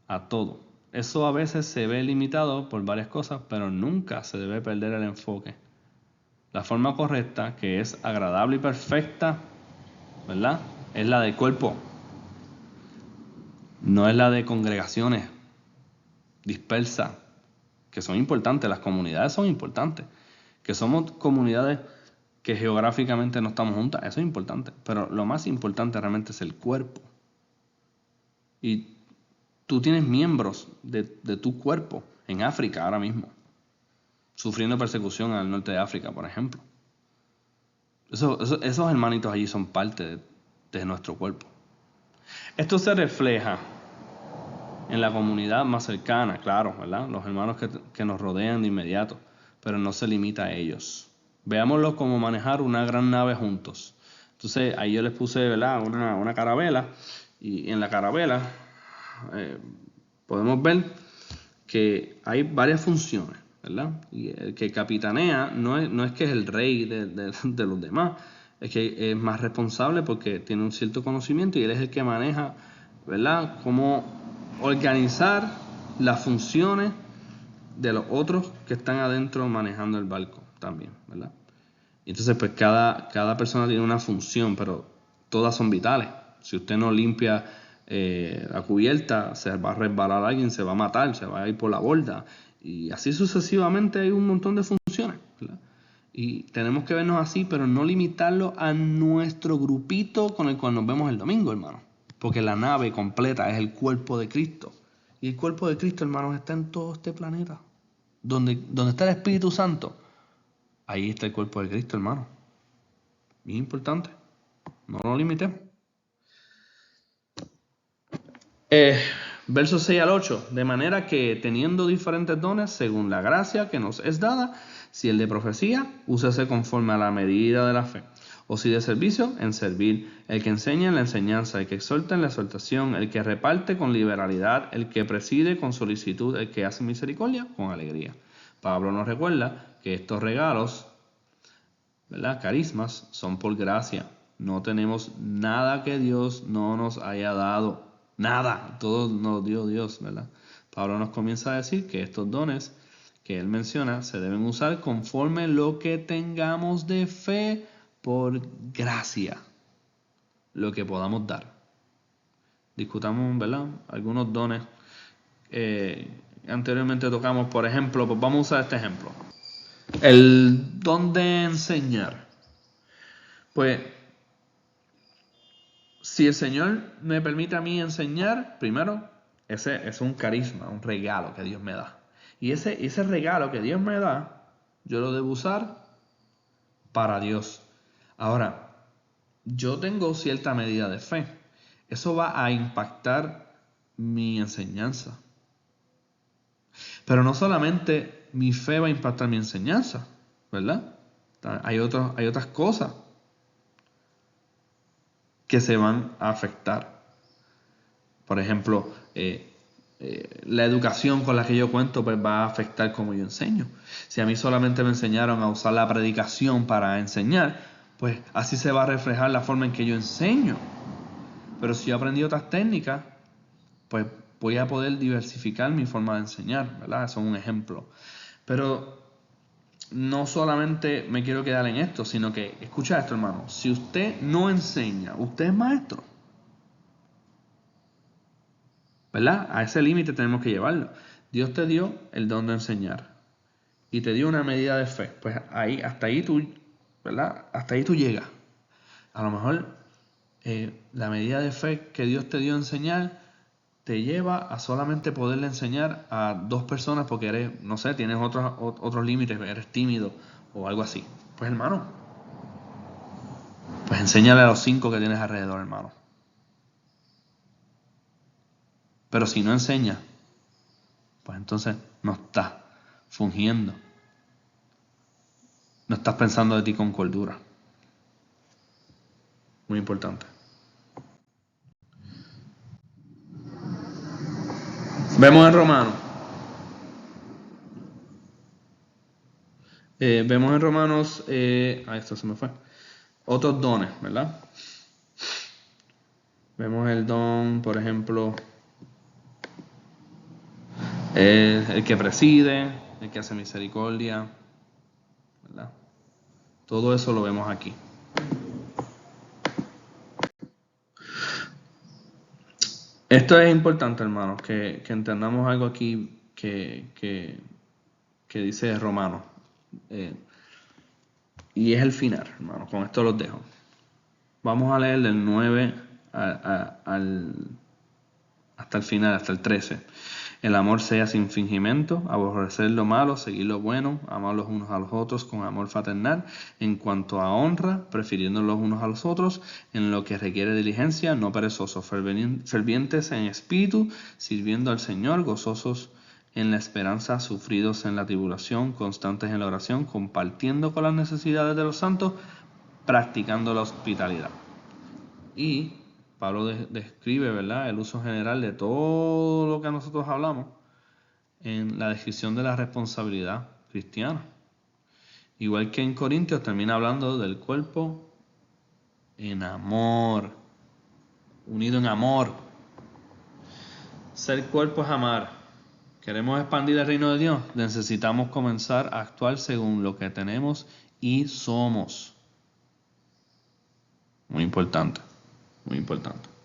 A todo. Eso a veces se ve limitado por varias cosas, pero nunca se debe perder el enfoque. La forma correcta, que es agradable y perfecta, ¿verdad? Es la del cuerpo. No es la de congregaciones dispersas, que son importantes. Las comunidades son importantes. Que somos comunidades que geográficamente no estamos juntas, eso es importante. Pero lo más importante realmente es el cuerpo. Y tú tienes miembros de tu cuerpo en África ahora mismo, sufriendo persecución al norte de África, por ejemplo. Esos hermanitos allí son parte de nuestro cuerpo. Esto se refleja en la comunidad más cercana, claro, ¿verdad? Los hermanos que nos rodean de inmediato, pero no se limita a ellos. Veámoslo como manejar una gran nave juntos. Entonces ahí yo les puse, ¿verdad?, una carabela, y en la carabela podemos ver que hay varias funciones, ¿verdad? Y el que capitanea no es que es el rey de los demás, es que es más responsable porque tiene un cierto conocimiento y él es el que maneja, ¿verdad?, cómo organizar las funciones de los otros que están adentro manejando el barco también, ¿verdad? Y entonces pues cada persona tiene una función, pero todas son vitales. Si usted no limpia la cubierta, se va a resbalar alguien, se va a matar, se va a ir por la borda. Y así sucesivamente hay un montón de funciones, ¿verdad? Y tenemos que vernos así, pero no limitarlo a nuestro grupito con el cual nos vemos el domingo, hermano. Porque la nave completa es el cuerpo de Cristo. Y el cuerpo de Cristo, hermanos, está en todo este planeta. Donde está el Espíritu Santo, ahí está el cuerpo de Cristo, hermano. Bien importante. No lo limitemos. Versos 6 al 8. De manera que teniendo diferentes dones según la gracia que nos es dada, si el de profecía, úsese conforme a la medida de la fe. O si de servicio, en servir. El que enseña en la enseñanza, el que exhorta en la exhortación, el que reparte con liberalidad, el que preside con solicitud, el que hace misericordia con alegría. Pablo nos recuerda que estos regalos, ¿verdad?, carismas, son por gracia. No tenemos nada que Dios no nos haya dado. Nada. Todo nos dio Dios, ¿verdad? Pablo nos comienza a decir que estos dones que él menciona se deben usar conforme lo que tengamos de fe por gracia. Lo que podamos dar. Discutamos, ¿verdad?, algunos dones. Anteriormente tocamos, por ejemplo, pues vamos a usar este ejemplo. El don de enseñar. Pues, si el Señor me permite a mí enseñar, primero, ese es un carisma, un regalo que Dios me da. Y ese regalo que Dios me da, yo lo debo usar para Dios. Ahora, yo tengo cierta medida de fe. Eso va a impactar mi enseñanza. Pero no solamente mi fe va a impactar mi enseñanza, ¿verdad? Hay otras cosas que se van a afectar. Por ejemplo, la educación con la que yo cuento pues va a afectar cómo yo enseño. Si a mí solamente me enseñaron a usar la predicación para enseñar, pues así se va a reflejar la forma en que yo enseño. Pero si yo aprendí otras técnicas, pues voy a poder diversificar mi forma de enseñar, ¿verdad? Eso es un ejemplo. Pero no solamente me quiero quedar en esto, sino que, escucha esto, hermano, si usted no enseña, usted es maestro, ¿verdad? A ese límite tenemos que llevarlo. Dios te dio el don de enseñar y te dio una medida de fe. Pues ahí, hasta ahí tú, ¿verdad? Hasta ahí tú llegas. A lo mejor la medida de fe que Dios te dio a enseñar te lleva a solamente poderle enseñar a 2 personas porque eres, no sé, tienes otros límites, eres tímido o algo así. Pues hermano, pues enséñale a los 5 que tienes alrededor, hermano. Pero si no enseña, pues entonces no estás fungiendo. No estás pensando de ti con cordura. Muy importante. Vemos en Romanos. Vemos en Romanos. Esto se me fue. Otros dones, ¿verdad? Vemos el don, por ejemplo, el que preside, el que hace misericordia, ¿verdad? Todo eso lo vemos aquí. Esto es importante, hermanos, que entendamos algo aquí que dice Romanos. Y es el final, hermanos. Con esto los dejo. Vamos a leer del 9 hasta el final, hasta el 13. El amor sea sin fingimiento, aborrecer lo malo, seguir lo bueno, amar los unos a los otros con amor fraternal, en cuanto a honra, prefiriendo los unos a los otros, en lo que requiere diligencia, no perezosos, fervientes en espíritu, sirviendo al Señor, gozosos en la esperanza, sufridos en la tribulación, constantes en la oración, compartiendo con las necesidades de los santos, practicando la hospitalidad. Y Pablo describe, ¿verdad?, el uso general de todo lo que nosotros hablamos en la descripción de la responsabilidad cristiana. Igual que en Corintios termina hablando del cuerpo en amor, unido en amor. Ser cuerpo es amar. ¿Queremos expandir el reino de Dios? Necesitamos comenzar a actuar según lo que tenemos y somos. Muy importante, muy importante.